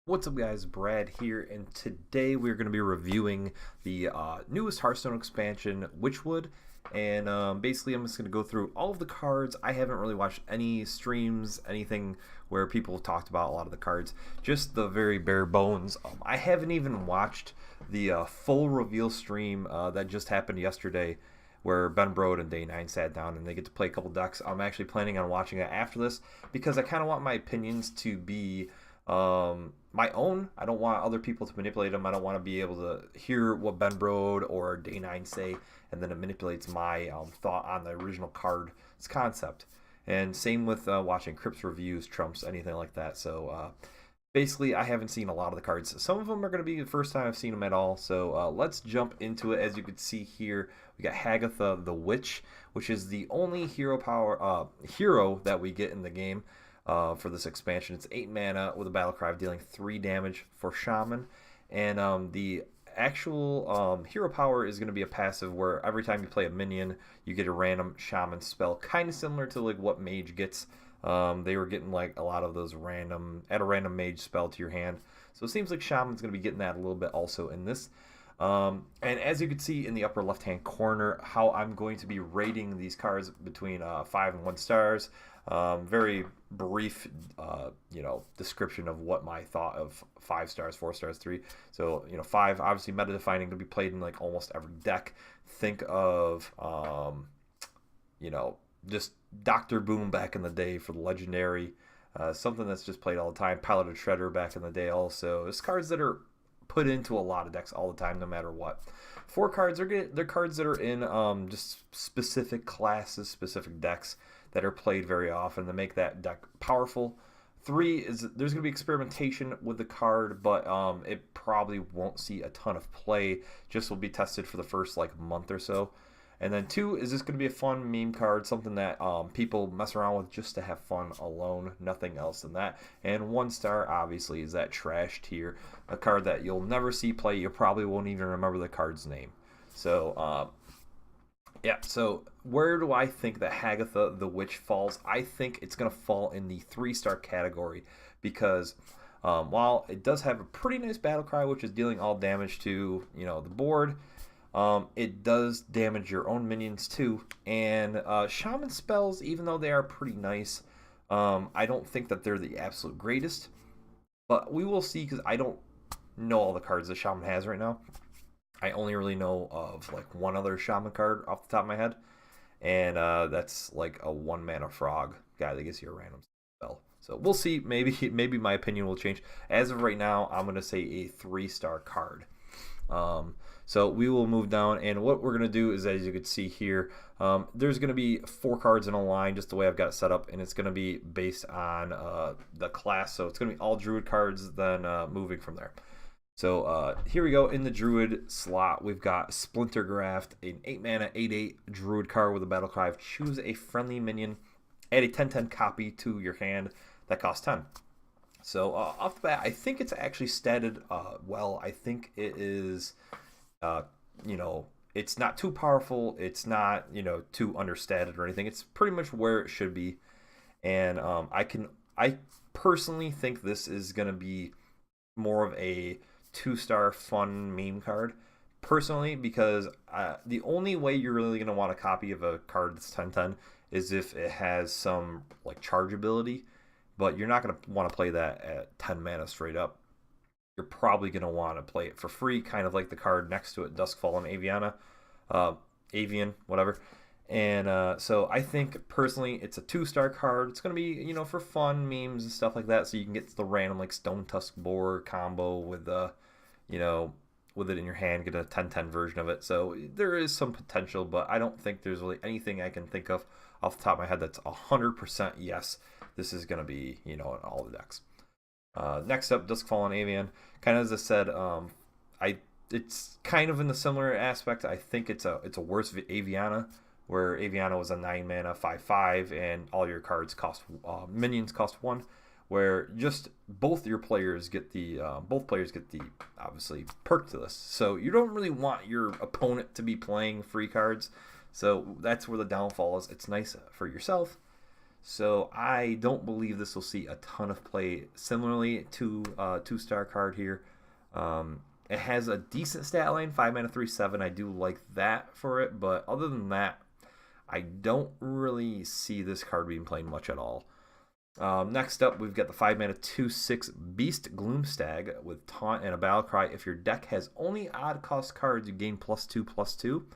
What's up guys, Brad here, and today we're going to be reviewing the newest Hearthstone expansion, WitchWood, and basically I'm just going to go through all of the cards. I haven't really watched any streams, anything where people have talked about a lot of the cards, just the very bare bones. I haven't even watched the full reveal stream that just happened yesterday, where Ben Brode and Day 9 sat down and they get to play a couple decks. I'm actually planning on watching it after this because I kind of want my opinions to be my own. I don't want other people to manipulate them. I don't want to be able to hear what Ben Brode or Day 9 say and then it manipulates my thought on the original card's concept. And same with watching Crips reviews, Trumps, anything like that. So basically, I haven't seen a lot of the cards. Some of them are going to be the first time I've seen them at all. So let's jump into it. As you can see here, we got Hagatha the Witch, which is the only hero that we get in the game. For this expansion. It's 8 mana with a battle cry of dealing 3 damage for Shaman. And the actual hero power is going to be a passive where every time you play a minion, you get a random Shaman spell, kind of similar to like what Mage gets. They were getting like a lot of those add a random Mage spell to your hand. So it seems like Shaman's going to be getting that a little bit also in this. And as you can see in the upper left hand corner, how I'm going to be rating these cards between 5 and 1 stars. Very brief, description of what my thought of 5 stars, 4 stars, 3. So, 5, obviously meta defining, to be played in like almost every deck. Think of, just Dr. Boom back in the day for the legendary. Something that's just played all the time. Pilot of Shredder back in the day also. It's cards that are put into a lot of decks all the time, no matter what. 4 cards they're cards that are in just specific classes, specific decks that are played very often that make that deck powerful. 3 is there's going to be experimentation with the card, but it probably won't see a ton of play. Just will be tested for the first like month or so. And then 2 is just going to be a fun meme card, something that people mess around with just to have fun alone, nothing else than that. And 1 star, obviously, is that trash tier, a card that you'll never see play. You probably won't even remember the card's name. So, yeah, so where do I think that Hagatha the Witch falls? I think it's going to fall in the 3-star category because while it does have a pretty nice battle cry, which is dealing all damage to, the board, it does damage your own minions too, and Shaman spells, even though they are pretty nice, I don't think that they're the absolute greatest, but we will see because I don't know all the cards that Shaman has right now. I only really know of like one other Shaman card off the top of my head, and that's like a 1 mana frog guy that gives you a random spell. So we'll see. Maybe my opinion will change. As of right now, I'm gonna say a 3-star card. So we will move down, and what we're going to do is, as you can see here, there's going to be 4 cards in a line, just the way I've got it set up, and it's going to be based on the class. So it's going to be all Druid cards, then moving from there. So here we go. In the Druid slot, we've got Splinter Graft, an 8 mana, 8/8 Druid card with a battle cry of choose a friendly minion, add a 10/10 copy to your hand that costs 10. So off the bat, I think it's actually statted well. I think it is, it's not too powerful. It's not, too understated or anything. It's pretty much where it should be. And I personally think this is going to be more of a 2-star fun meme card. Personally, because the only way you're really going to want a copy of a card that's 10/10 is if it has some like charge ability. But you're not going to want to play that at 10 mana straight up. You're probably going to want to play it for free, kind of like the card next to it, Duskfallen Avian, whatever. And so I think, personally, it's a 2-star card. It's going to be, for fun, memes and stuff like that, so you can get the random, like, Stone Tusk Boar combo with, with it in your hand, get a 10/10 version of it. So there is some potential, but I don't think there's really anything I can think of off the top of my head that's 100% yes. This is going to be, in all the decks. Next up, Duskfallen Avian. Kind of as I said, it's kind of in the similar aspect. I think it's a worse Aviana, where Aviana was a 9 mana 5/5, and all your cards cost minions cost 1. Where just both players get the obviously perk to this. So you don't really want your opponent to be playing free cards. So that's where the downfall is. It's nice for yourself. So I don't believe this will see a ton of play. Similarly to 2-star card here. It has a decent stat line, 5 mana 3/7. I do like that for it, but other than that, I don't really see this card being played much at all. Next up, we've got the 5 mana 2/6 Beast Gloomstag with Taunt and a Battle Cry. If your deck has only odd cost cards, you gain +2/+2.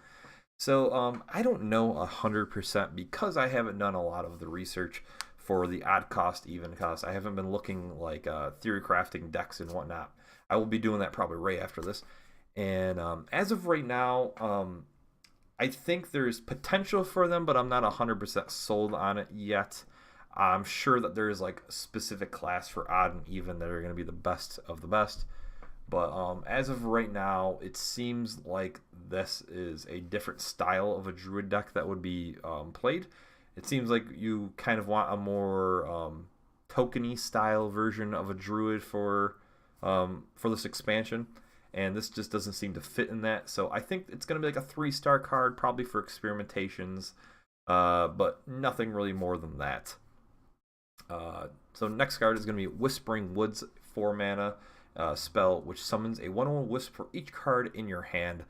So I don't know 100% because I haven't done a lot of the research for the odd cost, even cost. I haven't been looking like theory crafting decks and whatnot. I will be doing that probably right after this. And as of right now, I think there's potential for them, but I'm not 100% sold on it yet. I'm sure that there is like a specific class for odd and even that are going to be the best of the best. But as of right now, it seems like this is a different style of a druid deck that would be played. It seems like you kind of want a more tokeny style version of a druid for this expansion, and this just doesn't seem to fit in that. So I think it's going to be like a 3-star card, probably for experimentations, but nothing really more than that. So next card is going to be Whispering Woods, 4 mana spell, which summons a 1/1 wisp for each card in your hand.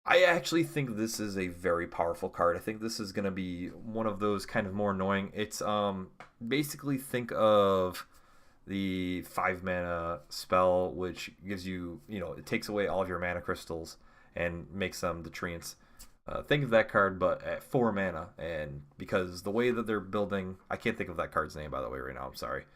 I actually think this is a very powerful card. I think this is going to be one of those kind of more annoying. It's basically think of the 5 mana spell, which gives you, it takes away all of your mana crystals and makes them the treants. Think of that card, but at 4 mana, and because the way that they're building, I can't think of that card's name, by the way, right now, I'm sorry.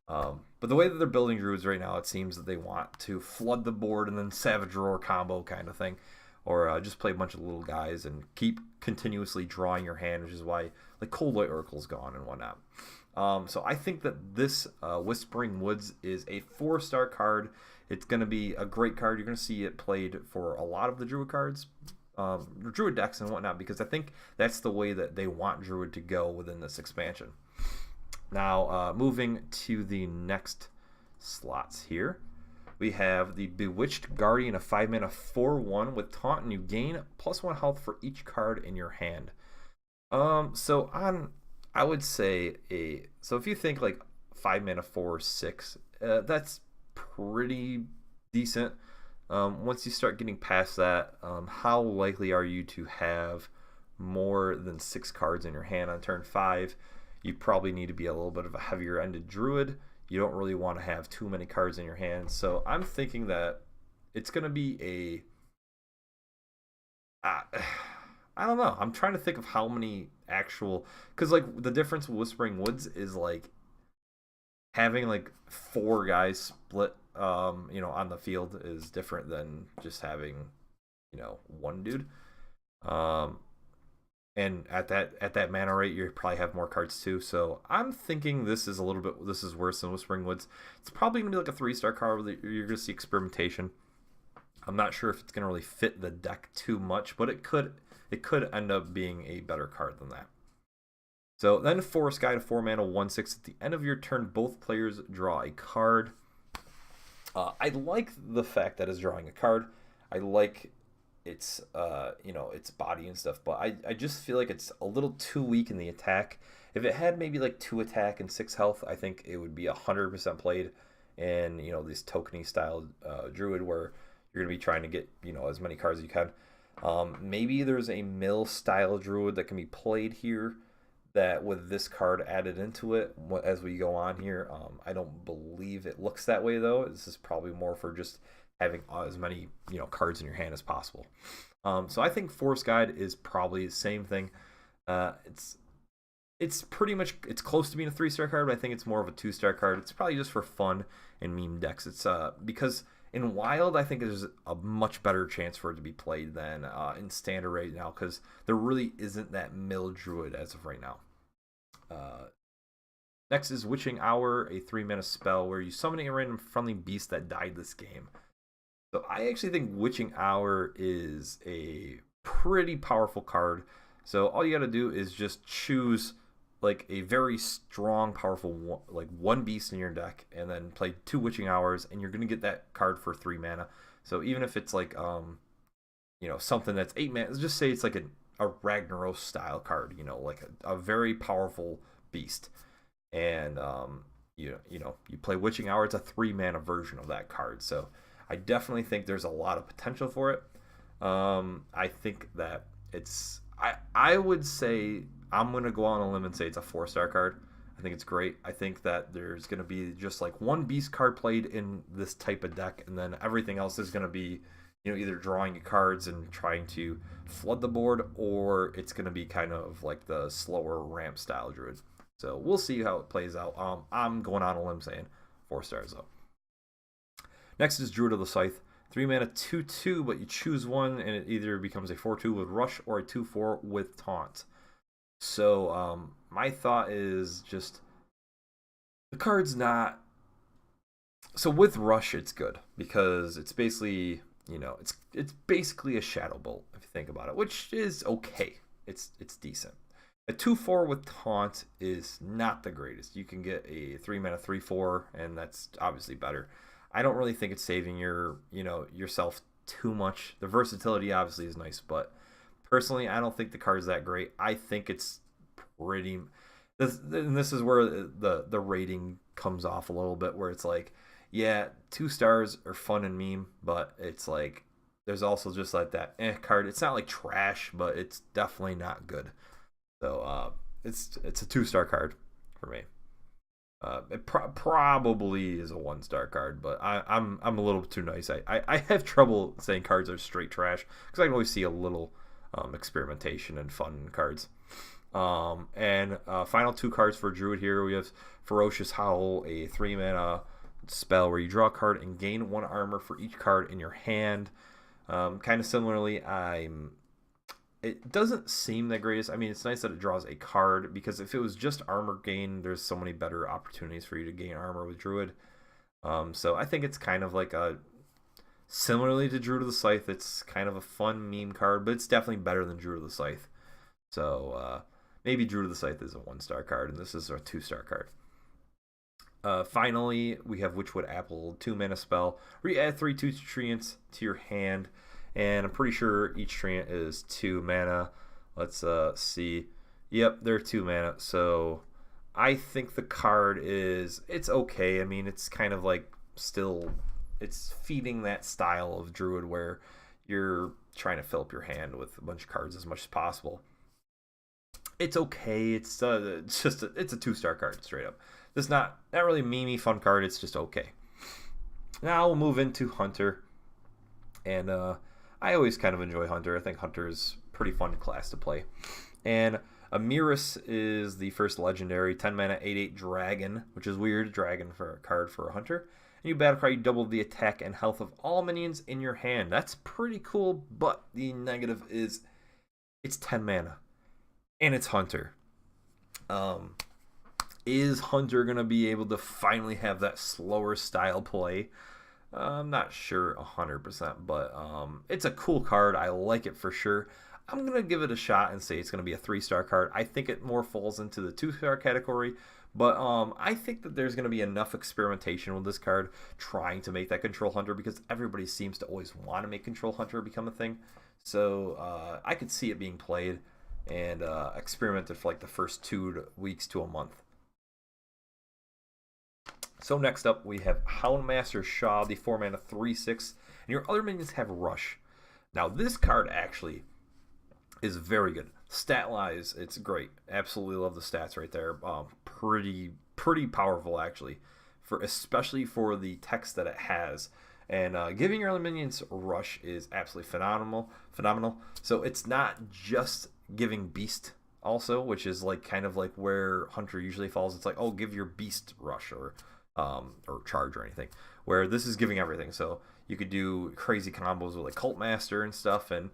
But the way that they're building druids right now, it seems that they want to flood the board and then Savage Roar combo kind of thing, or just play a bunch of little guys and keep continuously drawing your hand, which is why like Cold Light Oracle's gone and whatnot. So I think that this Whispering Woods is a 4-star card. It's going to be a great card. You're going to see it played for a lot of the druid cards, druid decks and whatnot, because I think that's the way that they want druid to go within this expansion. Now moving to the next slots here, we have the Bewitched Guardian, a 5 mana 4/1 with Taunt, and you gain +1 health for each card in your hand. So I would say so if you think like 5 mana 4/6, that's pretty decent. Once you start getting past that, how likely are you to have more than 6 cards in your hand on turn 5? You probably need to be a little bit of a heavier ended druid. You don't really want to have too many cards in your hand. So I'm thinking that it's going to be I don't know. I'm trying to think of how many actual, because like the difference with Whispering Woods is like having like 4 guys split on the field is different than just having 1 dude. And at that mana rate, you probably have more cards too. So I'm thinking this is worse than Whispering Woods. It's probably gonna be like a 3-star card where you're gonna see experimentation. I'm not sure if it's gonna really fit the deck too much, but it could end up being a better card than that. So then Forest Guide, 4 mana 1/6. At the end of your turn, both players draw a card. I like the fact that it's drawing a card. I like its its body and stuff, but I just feel like it's a little too weak in the attack. If it had maybe like 2 attack and 6 health, I think it would be 100% played in this tokeny style druid where you're gonna be trying to get as many cards as you can. Maybe there's a mill style druid that can be played here that with this card added into it as we go on here. I don't believe it looks that way though. This is probably more for just having as many cards in your hand as possible. So I think Forest Guide is probably the same thing. It's pretty much, it's close to being a 3-star card, but I think it's more of a 2-star card. It's probably just for fun and meme decks. It's because in Wild, I think there's a much better chance for it to be played than in Standard right now, because there really isn't that mill druid as of right now. Next is Witching Hour, a 3 mana spell where you summon a random friendly beast that died this game. So I actually think Witching Hour is a pretty powerful card. So all you got to do is just choose like a very strong, powerful one beast in your deck, and then play 2 Witching Hours, and you're gonna get that card for 3 mana. So even if it's like something that's 8 mana, let's just say it's like a Ragnaros style card, like a very powerful beast. And you play Witching Hour. It's a 3-mana version of that card, so I definitely think there's a lot of potential for it. I think that it's I would say I'm gonna go on a limb and say it's a 4-star card. I think it's great. I think that there's gonna be just like one beast card played in this type of deck, and then everything else is gonna be either drawing cards and trying to flood the board, or it's gonna be kind of like the slower ramp style druid. So we'll see how it plays out. I'm going on a limb saying 4 stars though. Next is Druid of the Scythe. 3-mana 2/2, but you choose one, and it either becomes a 4/2 with Rush or a 2/4 with Taunt. So my thought is just the card's not. So with Rush, it's good because it's basically it's basically a Shadow Bolt if you think about it, which is okay. It's decent. A 2/4 with Taunt is not the greatest. You can get a 3-mana 3/4, and that's obviously better. I don't really think it's saving yourself too much. The versatility obviously is nice, but personally, I don't think the card's that great. I think it's pretty. This is where the rating comes off a little bit, where it's like, yeah, 2 stars are fun and meme, but it's like there's also just like that card. It's not like trash, but it's definitely not good. So it's a 2-star card for me. It probably is a 1-star card, but I'm a little too nice. I have trouble saying cards are straight trash because I can always see a little experimentation and fun in cards. And final 2 cards for Druid here. We have Ferocious Howl, a 3-mana spell where you draw a card and gain 1 armor for each card in your hand. Kind of similarly, it doesn't seem the greatest. I mean, it's nice that it draws a card, because if it was just armor gain, there's so many better opportunities for you to gain armor with Druid. So I think it's kind of like similarly to Druid of the Scythe, it's kind of a fun meme card, but it's definitely better than Druid of the Scythe. So maybe Druid of the Scythe is a 1-star card, and this is a 2-star card. Finally, we have Witchwood Apple, 2-mana spell where you add 3 treants to your hand. And I'm pretty sure each treant is 2 mana. Let's see. Yep, they're 2 mana. So I think the card it's okay. I mean, it's kind of like it's feeding that style of Druid where you're trying to fill up your hand with a bunch of cards as much as possible. It's okay. It's a 2-star card straight up. It's not really a memey fun card. It's just okay. Now we'll move into Hunter, and I always kind of enjoy Hunter. I think Hunter is a pretty fun class to play. And Amiris is the first legendary 10-mana 8/8 dragon, which is weird. Dragon for a card for a Hunter. And you battle cry, you double the attack and health of all minions in your hand. That's pretty cool, but the negative is it's 10 mana. And it's Hunter. Is Hunter going to be able to finally have that slower style play? I'm not sure 100%, but it's a cool card. I like it for sure. I'm going to give it a shot and say it's going to be a 3-star card. I think it more falls into the 2-star category, but I think that there's going to be enough experimentation with this card trying to make that Control Hunter, because everybody seems to always want to make Control Hunter become a thing. So I could see it being played and experimented for like the first 2 weeks to a month. So next up, we have Houndmaster Shaw, the 4-mana 3/6, and your other minions have Rush. Now, this card actually is very good. Stat-wise, it's great. Absolutely love the stats right there. Pretty powerful, actually, especially for the text that it has. And giving your other minions Rush is absolutely phenomenal. So it's not just giving Beast also, which is like kind of like where Hunter usually falls. It's like, oh, give your Beast Rush or Charge or anything, where this is giving everything. So you could do crazy combos with like Cult Master and stuff, and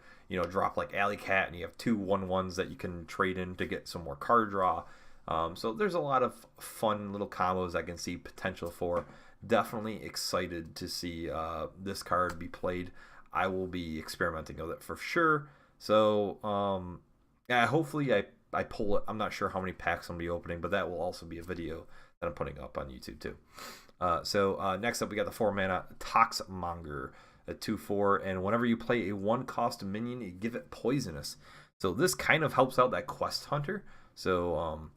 drop like Alley Cat, and you have 2 1/1s that you can trade in to get some more card draw. So there's a lot of fun little combos I can see potential for. Definitely excited to see this card be played. I will be experimenting with it for sure. So yeah, hopefully I pull it. I'm not sure how many packs I'm going to be opening, but that will also be a video that I'm putting up on YouTube too. So next up, we got the 4-mana Toxmonger at 2/4, and whenever you play a 1-cost minion, you give it Poisonous. So this kind of helps out that Quest Hunter. So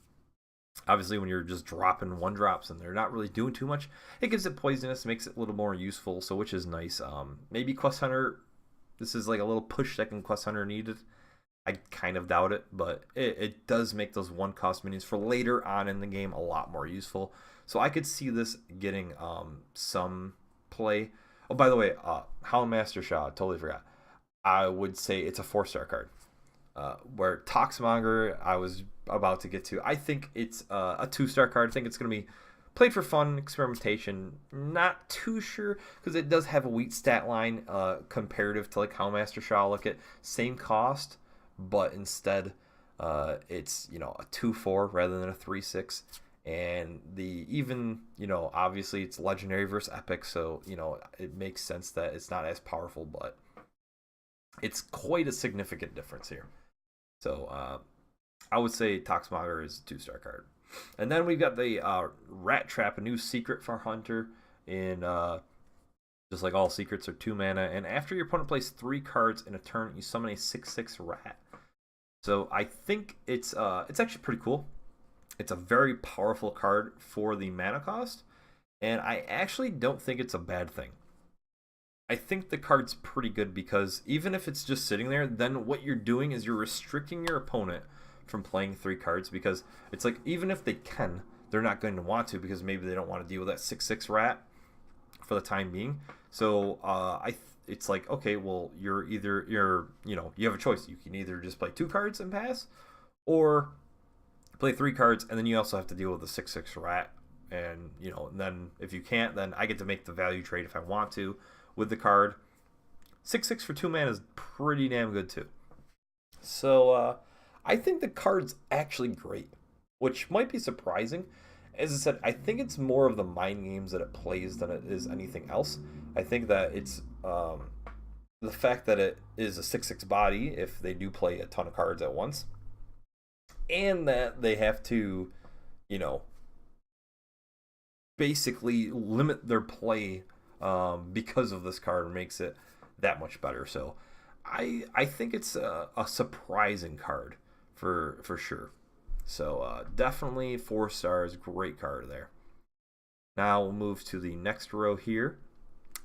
Obviously, when you're just dropping one drops and they're not really doing too much, it gives it poisonous, makes it a little more useful, so which is nice. Maybe Quest Hunter, this is like a little push second Quest Hunter needed. I kind of doubt it, but it does make those one cost minions for later on in the game a lot more useful. So I could see this getting some play. Oh, by the way, Houndmaster Shaw, totally forgot. I would say it's a 4-star card. Where Toxmonger, I was about to get to. I think it's a 2-star card. I think it's going to be played for fun, experimentation. Not too sure because it does have a weak stat line comparative to like Houndmaster Shaw. Look at same cost, but instead it's a 2/4 rather than a 3/6. And obviously it's legendary versus epic, so it makes sense that it's not as powerful, but it's quite a significant difference here. So I would say Toxmonger is a 2-star card. And then we've got the Rat Trap, a new secret for Hunter. In just like all secrets are 2 mana. And after your opponent plays 3 cards in a turn, you summon a 6/6 rat. So I think it's actually pretty cool. It's a very powerful card for the mana cost. And I actually don't think it's a bad thing. I think the card's pretty good because even if it's just sitting there, then what you're doing is you're restricting your opponent from playing 3 cards, because it's like even if they can, they're not going to want to because maybe they don't want to deal with that 6/6 rat for the time being. So it's like, okay, well, you have a choice. You can either just play 2 cards and pass, or play 3 cards, and then you also have to deal with the 6/6 rat. And then if you can't, then I get to make the value trade if I want to with the card. 6/6 for 2 mana is pretty damn good too. So I think the card's actually great, which might be surprising. As I said, I think it's more of the mind games that it plays than it is anything else. I think that it's the fact that it is a 6/6 body if they do play a ton of cards at once, and that they have to, basically limit their play because of this card makes it that much better. So I think it's a surprising card for sure. So definitely 4 stars, great card there. Now we'll move to the next row here.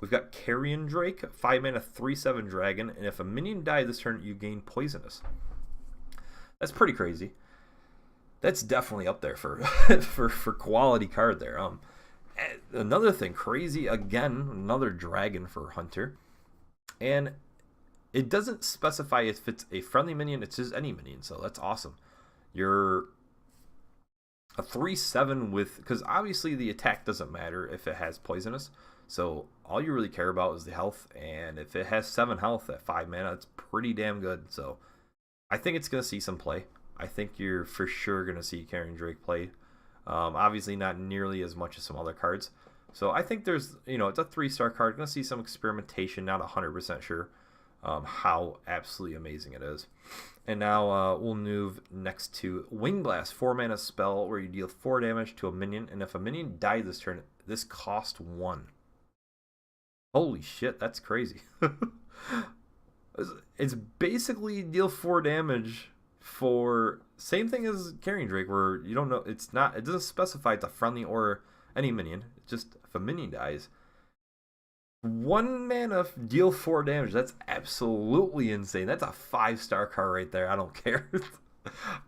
We've got Carrion Drake, 5 mana 3/7 dragon, and if a minion dies this turn, you gain poisonous. That's pretty crazy. That's definitely up there for for quality card there. Another thing crazy, again, another dragon for Hunter, and it doesn't specify if it's a friendly minion, it's just any minion, so that's awesome. You're a 3/7 with, because obviously the attack doesn't matter if it has poisonous, so all you really care about is the health, and if it has 7 health at 5 mana, it's pretty damn good. So I think it's going to see some play. I think you're for sure going to see Carrion Drake played. Obviously not nearly as much as some other cards. So I think there's, it's a 3-star card. Going to see some experimentation, not 100% sure how absolutely amazing it is. And now we'll move next to Wing Blast, 4 mana spell where you deal 4 damage to a minion, and if a minion dies this turn, this costs 1. Holy shit, that's crazy. It's basically deal 4 damage for same thing as Carrion Drake, where you don't know, it doesn't specify it's a friendly or any minion. It's just if a minion dies, 1 mana deal 4 damage. That's absolutely insane. That's a 5-star card right there. I don't care.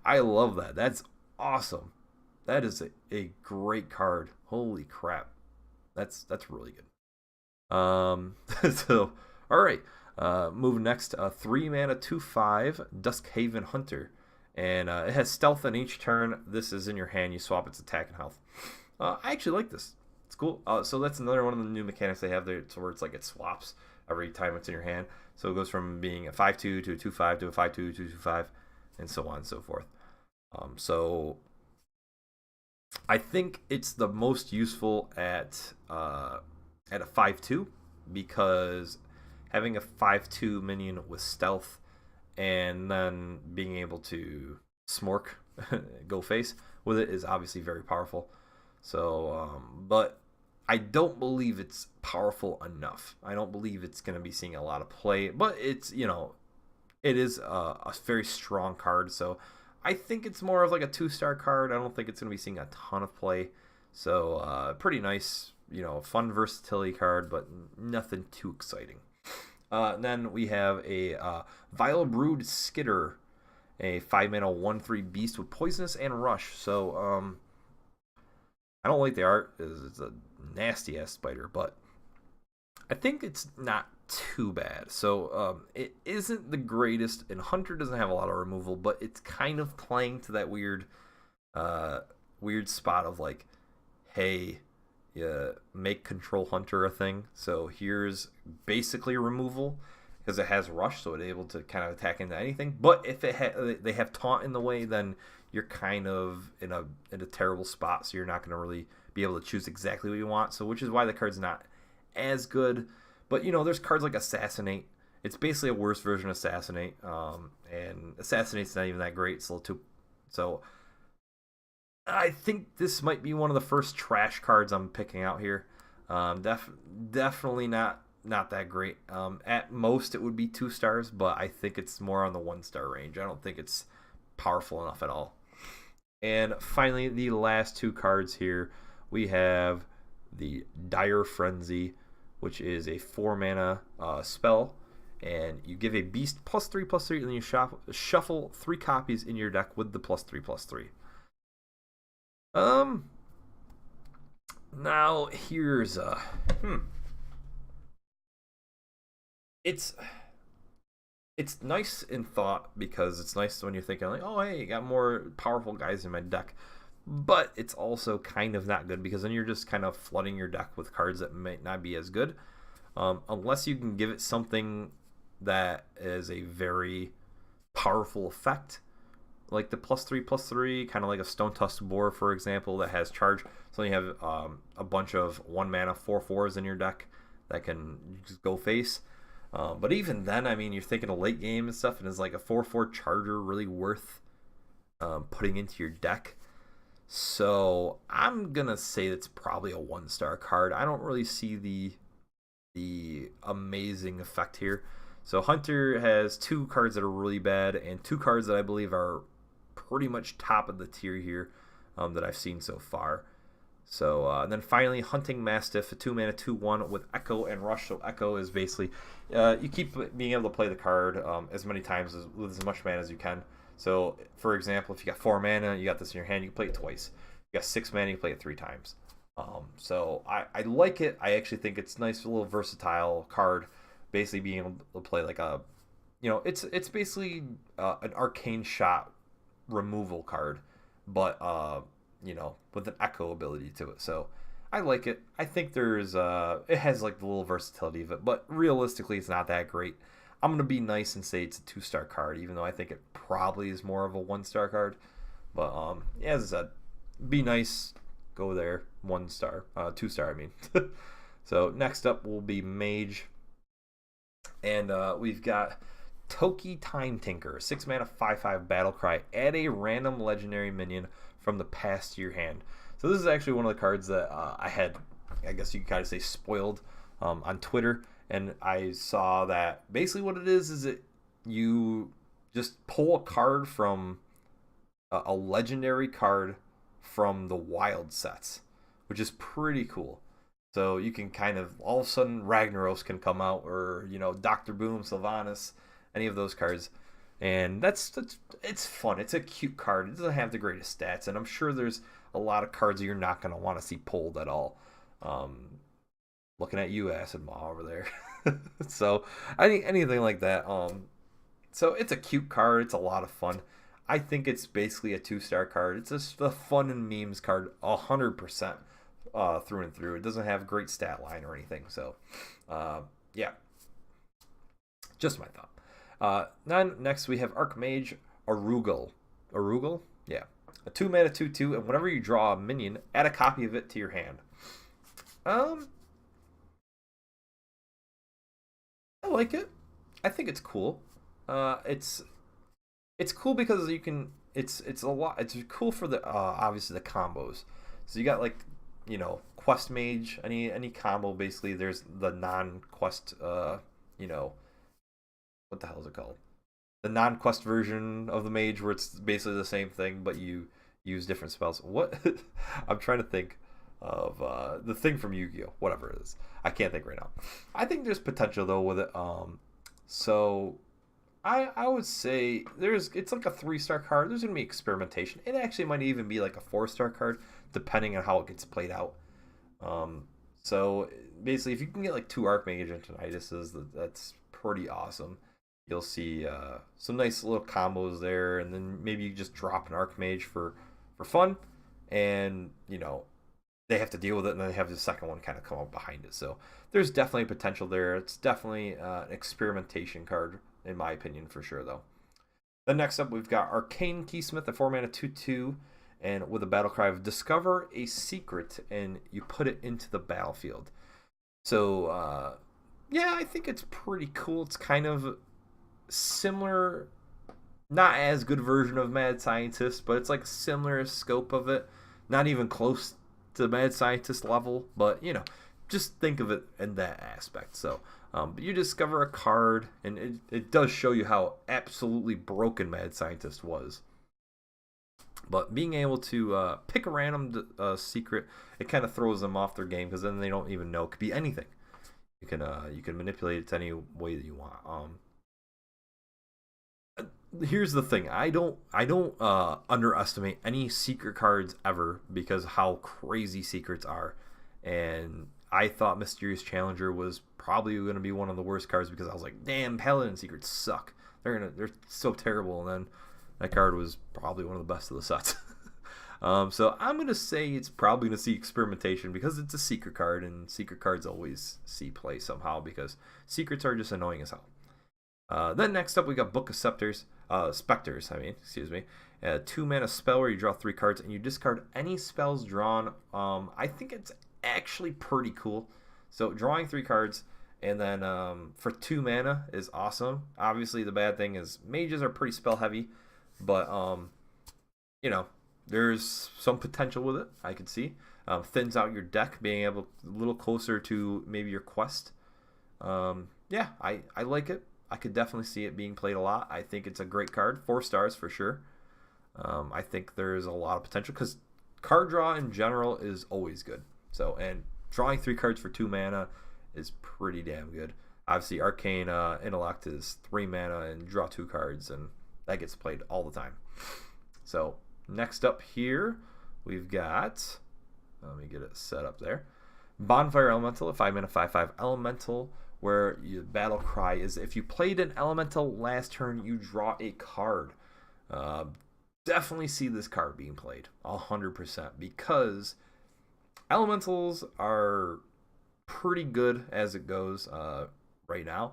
I love that. That's awesome. That is a great card. Holy crap. That's really good. So all right. Move next. 3 mana 2/5 Duskhaven Hunter, and it has stealth on each turn. This is in your hand. You swap its attack and health. I actually like this. It's cool. So that's another one of the new mechanics they have there, where it's like it swaps every time it's in your hand. So it goes from being a 5/2 to a 2/5 to a 5/2 to a 2/5, and so on and so forth. So I think it's the most useful at a 5/2, because having a 5/2 minion with stealth and then being able to smork, go face with it, is obviously very powerful. So, but I don't believe it's powerful enough. I don't believe it's going to be seeing a lot of play, but it's, it is a very strong card. So I think it's more of like a 2-star card. I don't think it's going to be seeing a ton of play. So pretty nice, fun versatility card, but nothing too exciting. Then we have a Vile Brood Skitter, a 5-mana 1/3 beast with poisonous and rush. So I don't like the art. It's a nasty ass spider, but I think it's not too bad. So it isn't the greatest, and Hunter doesn't have a lot of removal, but it's kind of playing to that weird spot of like, hey, yeah, make Control Hunter a thing. So here's basically removal because it has rush, so it's able to kind of attack into anything. But if they have taunt in the way, then you're kind of in a terrible spot. So you're not going to really be able to choose exactly what you want. So which is why the card's not as good. But there's cards like Assassinate. It's basically a worse version of Assassinate, and Assassinate's not even that great. It's a little too. So I think this might be one of the first trash cards I'm picking out here. Definitely not that great. At most, it would be 2 stars, but I think it's more on the 1-star range. I don't think it's powerful enough at all. And finally, the last 2 cards here, we have the Dire Frenzy, which is a 4-mana spell, and you give a beast +3/+3, and then you shuffle 3 copies in your deck with the +3/+3. Now here's it's nice in thought because it's nice when you're thinking like, oh hey, you got more powerful guys in my deck. But it's also kind of not good because then you're just kind of flooding your deck with cards that might not be as good. Unless you can give it something that is a very powerful effect, like the +3/+3, kind of like a Stone Tusk Boar, for example, that has charge. So you have a bunch of 1-mana 4/4s in your deck that can just go face. But even then, I mean, you're thinking of late game and stuff, and is like a 4/4 charger really worth putting into your deck? So I'm gonna say it's probably a 1-star card. I don't really see the amazing effect here. So Hunter has 2 cards that are really bad and 2 cards that I believe are pretty much top of the tier here that I've seen so far. So and then finally, Hunting Mastiff, a 2-mana 2/1 with Echo and Rush. So Echo is basically you keep being able to play the card as many times with as much mana as you can. So for example, if you got 4 mana, you got this in your hand, you can play it twice. You got 6 mana, you can play it 3 times. So I like it. I actually think it's nice, a little versatile card. Basically being able to play like a, it's basically an arcane shot removal card, but with an echo ability to it. So I like it. I think there's it has like the little versatility of it, but realistically it's not that great. I'm gonna be nice and say it's a 2-star card, even though I think it probably is more of a 1-star card. But yeah, as I said, be nice, go there, 1-star, 2-star I mean. So next up will be Mage, and we've got Toki Time Tinker, 6-mana 5/5 battle cry. Add a random legendary minion from the past to your hand. So this is actually one of the cards that I had, I guess you could kind of say, spoiled on Twitter, and I saw that basically what it is that you just pull a card from a legendary card from the wild sets, which is pretty cool. So you can kind of, all of a sudden Ragnaros can come out, or Dr. Boom, Sylvanas, any of those cards. And that's it's fun. It's a cute card. It doesn't have the greatest stats, and I'm sure there's a lot of cards that you're not going to want to see pulled at all. Looking at you, Acid Maw, over there. So anything like that. So it's a cute card. It's a lot of fun. I think it's basically a 2-star card. It's just a fun and memes card, 100% through and through. It doesn't have great stat line or anything. So yeah, just my thought. Then next we have Archmage Arugal. Arugal? Yeah. A 2-mana 2/2, and whenever you draw a minion, add a copy of it to your hand. I like it. I think it's cool. It's cool because you can. It's a lot. It's cool for the obviously the combos. So you got like quest mage, any combo basically. There's the non-quest what the hell is it called? the non-quest version of the mage where it's basically the same thing, but you use different spells. What I'm trying to think of the thing from Yu-Gi-Oh, whatever it is. I can't think right now. I think there's potential though with it. So I would say it's like a 3-star card. There's gonna be experimentation. It actually might even be like a 4-star card, depending on how it gets played out. So basically, if you can get like 2 Archmage Antoniduses, that's pretty awesome. You'll see some nice little combos there, and then maybe you just drop an Archmage for fun, and they have to deal with it, and then they have the second one kind of come up behind it. So there's definitely potential there. It's definitely an experimentation card, in my opinion, for sure, though. Then next up, we've got Arcane Keysmith, a 4-mana 2/2, and with a battle cry of discover a secret, and you put it into the battlefield. So, yeah, I think it's pretty cool. It's kind of similar, not as good version of Mad Scientist, but it's like a similar scope of it. Not even close to Mad Scientist level, but just think of it in that aspect. So you discover a card, and it does show you how absolutely broken Mad Scientist was. But being able to pick a random secret, it kind of throws them off their game, because then they don't even know. It could be anything. You can manipulate it to any way that you want. Here's the thing: I don't underestimate any secret cards ever, because how crazy secrets are. And I thought Mysterious Challenger was probably going to be one of the worst cards, because I was like, damn, Paladin secrets suck. They're so terrible. And then that card was probably one of the best of the sets. So I'm going to say it's probably going to see experimentation, because it's a secret card, and secret cards always see play somehow, because secrets are just annoying as hell. Then next up, we got Book of Specters. 2-mana spell where you draw 3 cards, and you discard any spells drawn. I think it's actually pretty cool. So drawing 3 cards, and then for 2 mana is awesome. Obviously, the bad thing is mages are pretty spell heavy, but there's some potential with it, I could see. Thins out your deck, being able a little closer to maybe your quest. Yeah, I like it. I could definitely see it being played a lot. I think it's a great card. 4 stars for sure. I think there's a lot of potential, because card draw in general is always good. So, and drawing 3 cards for 2 mana is pretty damn good. Obviously, Arcane Intellect is 3 mana and draw 2 cards, and that gets played all the time. So, next up here, we've got, let me get it set up there, Bonfire Elemental, a 5-mana 5/5 Elemental, where your battle cry is, if you played an Elemental last turn, you draw a card. Definitely see this card being played 100%, because Elementals are pretty good as it goes right now,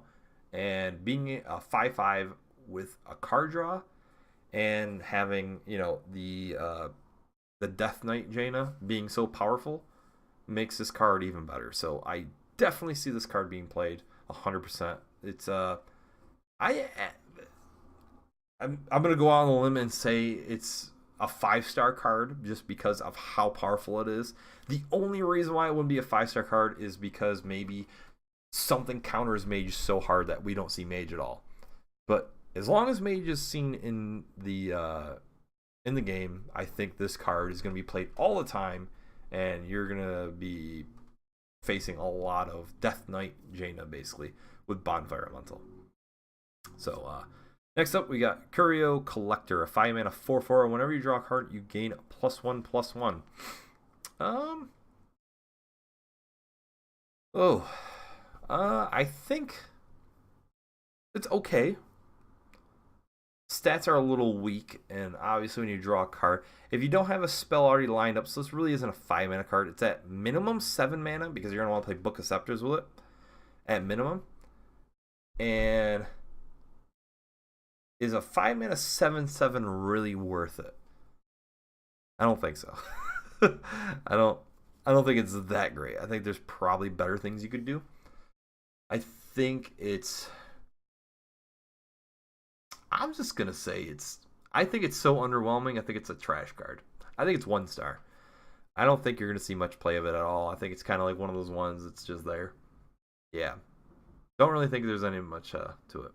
and being a 5/5 with a card draw, and having the Death Knight Jaina being so powerful makes this card even better. So I definitely see this card being played 100%. It's I'm gonna go out on a limb and say it's a 5-star card, just because of how powerful it is. The only reason why it wouldn't be a 5-star card is because maybe something counters Mage so hard that we don't see Mage at all. But as long as Mage is seen in the game, I think this card is gonna be played all the time, and you're gonna be facing a lot of Death Knight Jaina, basically, with Bonfire Elemental. So, next up, we got Curio Collector, a 5-mana 4/4. Whenever you draw a card, you gain +1/+1. I think it's okay. Stats are a little weak, and obviously when you draw a card, if you don't have a spell already lined up, so this really isn't a 5-mana card. It's at minimum 7 mana, because you're going to want to play Book of Scepters with it at minimum. And is a 5-mana 7/7 really worth it? I don't think so. I don't think it's that great. I think there's probably better things you could do. I think it's, I'm just gonna say I think it's so underwhelming. I think it's a trash card. I think it's 1 star. I don't think you're gonna see much play of it at all. I think it's kind of like one of those ones that's just there. Yeah, don't really think there's any much to it.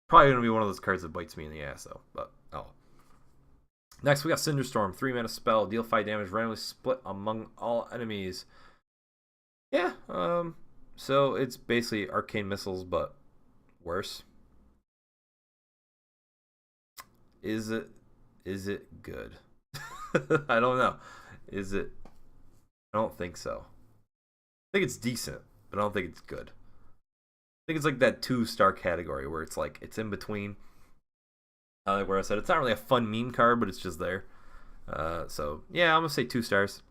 Probably going to be one of those cards that bites me in the ass, though. But, oh. Next, we got Cinderstorm. 3-mana spell. Deal 5 damage. Randomly split among all enemies. Yeah, so it's basically Arcane Missiles, but worse. Is it good? I don't know. Is it? I don't think so. I think it's decent, but I don't think it's good. I think it's like that 2-star category where it's like it's in between. Like where I said, it's not really a fun meme card, but it's just there. So yeah, I'm gonna say 2 stars.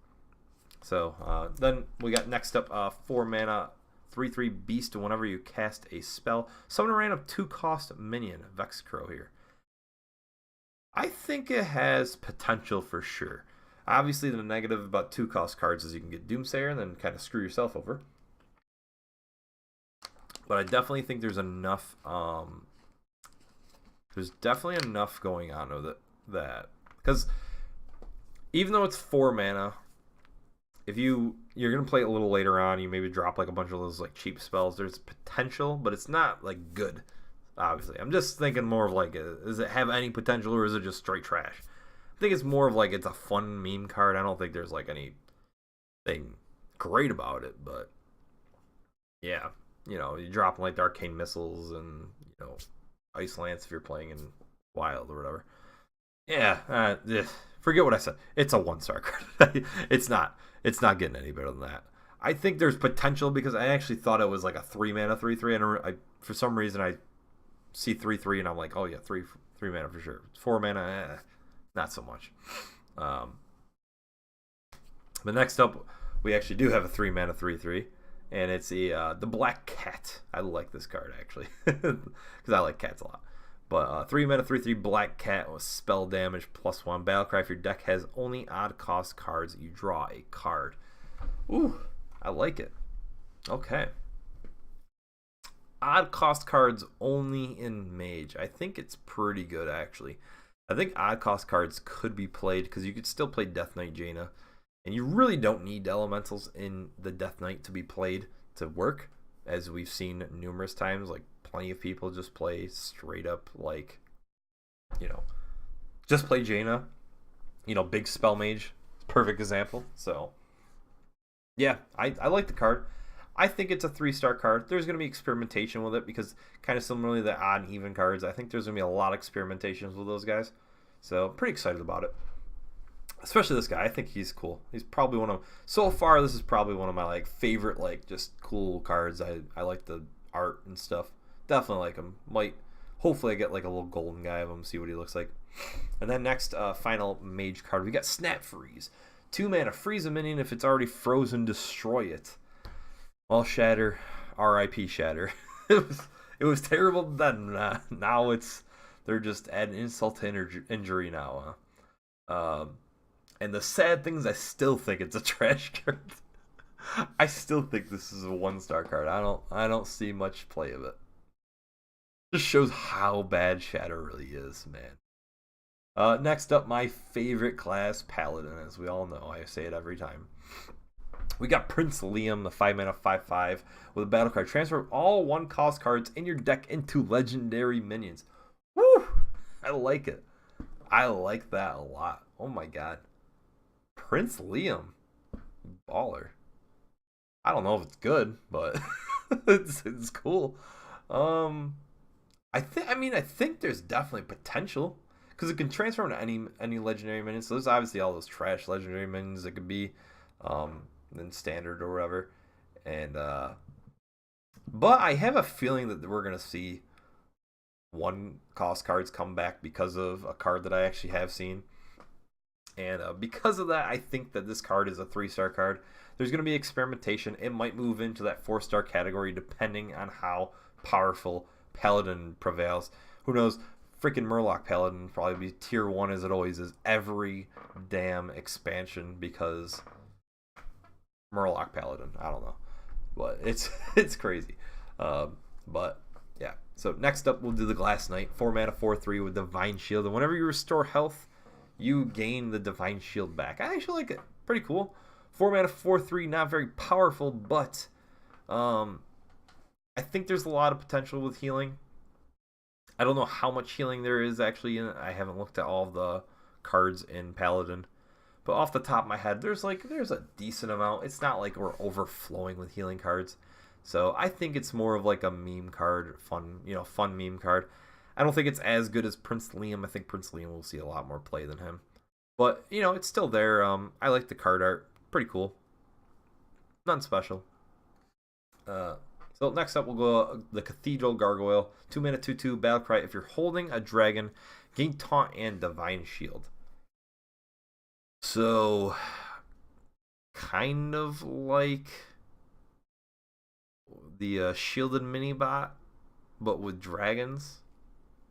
So then we got next up 4-mana 3/3 beast. Whenever you cast a spell, summon a random 2-cost minion. Vexcrow here. I think it has potential for sure. Obviously, the negative about 2-cost cards is you can get Doomsayer and then kind of screw yourself over. But I definitely think there's enough. There's definitely enough going on with it that because even though it's 4 mana, if you're gonna play it a little later on, you maybe drop like a bunch of those like cheap spells. There's potential, but it's not like good. Obviously, I'm just thinking more of like, does it have any potential or is it just straight trash? I think it's more of like it's a fun meme card. I don't think there's like anything great about it, but yeah, you know, you drop like the Arcane Missiles and you know Ice Lance if you're playing in Wild or whatever. Yeah, forget what I said. It's a 1-star card. It's not getting any better than that. I think there's potential because I actually thought it was like a 3-mana 3/3, and I for some reason I see 3/3 and I'm like, oh yeah, 3 mana for sure. 4 mana, not so much. But next up, we actually do have a 3-mana 3/3, and it's the Black Cat. I like this card actually because I like cats a lot. But 3-mana 3/3 Black Cat with spell damage +1 battlecry. If your deck has only odd cost cards, you draw a card. Ooh, I like it. Okay. Odd cost cards only in Mage. I think it's pretty good actually. I think odd cost cards could be played because you could still play Death Knight Jaina, and you really don't need elementals in the Death Knight to be played to work, as we've seen numerous times. Like plenty of people just play straight up like, you know, just play Jaina. You know, big spell mage, perfect example. So yeah, I like the card. I think it's a 3-star card. There's going to be experimentation with it because kind of similarly to the odd and even cards, I think there's going to be a lot of experimentations with those guys. So pretty excited about it. Especially this guy. I think he's cool. He's probably so far this is probably one of my like favorite like just cool cards. I like the art and stuff. Definitely like him. Might hopefully I get like a little golden guy of him, see what he looks like. And then next final mage card, we got Snap Freeze. 2 mana, freeze a minion. If it's already frozen, destroy it. Well, Shatter, R.I.P. Shatter. it was terrible then. Now they're just adding insult to injury now. And the sad thing is, I still think it's a trash card. I still think this is a 1-star card. I don't see much play of it. Just shows how bad Shatter really is, man. Next up, my favorite class, Paladin. As we all know, I say it every time. We got Prince Liam, the 5-mana 5/5 with a battle card. Transfer all 1-cost cards in your deck into legendary minions. Woo! I like it. I like that a lot. Oh my god. Prince Liam. Baller. I don't know if it's good, but it's cool. I think there's definitely potential because it can transform into any legendary minions. So there's obviously all those trash legendary minions that could be in standard or whatever. And but I have a feeling that we're gonna see 1-cost cards come back because of a card that I actually have seen. And because of that, I think that this card is a 3-star card. There's going to be experimentation. It might move into that 4-star category depending on how powerful Paladin prevails. Who knows? Freaking Murloc Paladin probably be tier 1 as it always is every damn expansion because Murloc Paladin. I don't know. But it's crazy. But yeah. So next up, we'll do the Glass Knight. 4-mana 4/3 with Divine Shield. And whenever you restore health, you gain the Divine Shield back. I actually like it. Pretty cool. 4-mana 4/3, not very powerful, but I think there's a lot of potential with healing. I don't know how much healing there is actually in it. I haven't looked at all of the cards in Paladin. But off the top of my head, there's a decent amount. It's not like we're overflowing with healing cards. So I think it's more of like a meme card, fun meme card. I don't think it's as good as Prince Liam. I think Prince Liam will see a lot more play than him. But it's still there. I like the card art. Pretty cool. Nothing special. So next up we'll go the Cathedral Gargoyle. 2-mana 2/2 Battlecry. If you're holding a dragon, gain Taunt and Divine Shield. So kind of like the shielded mini bot, but with dragons,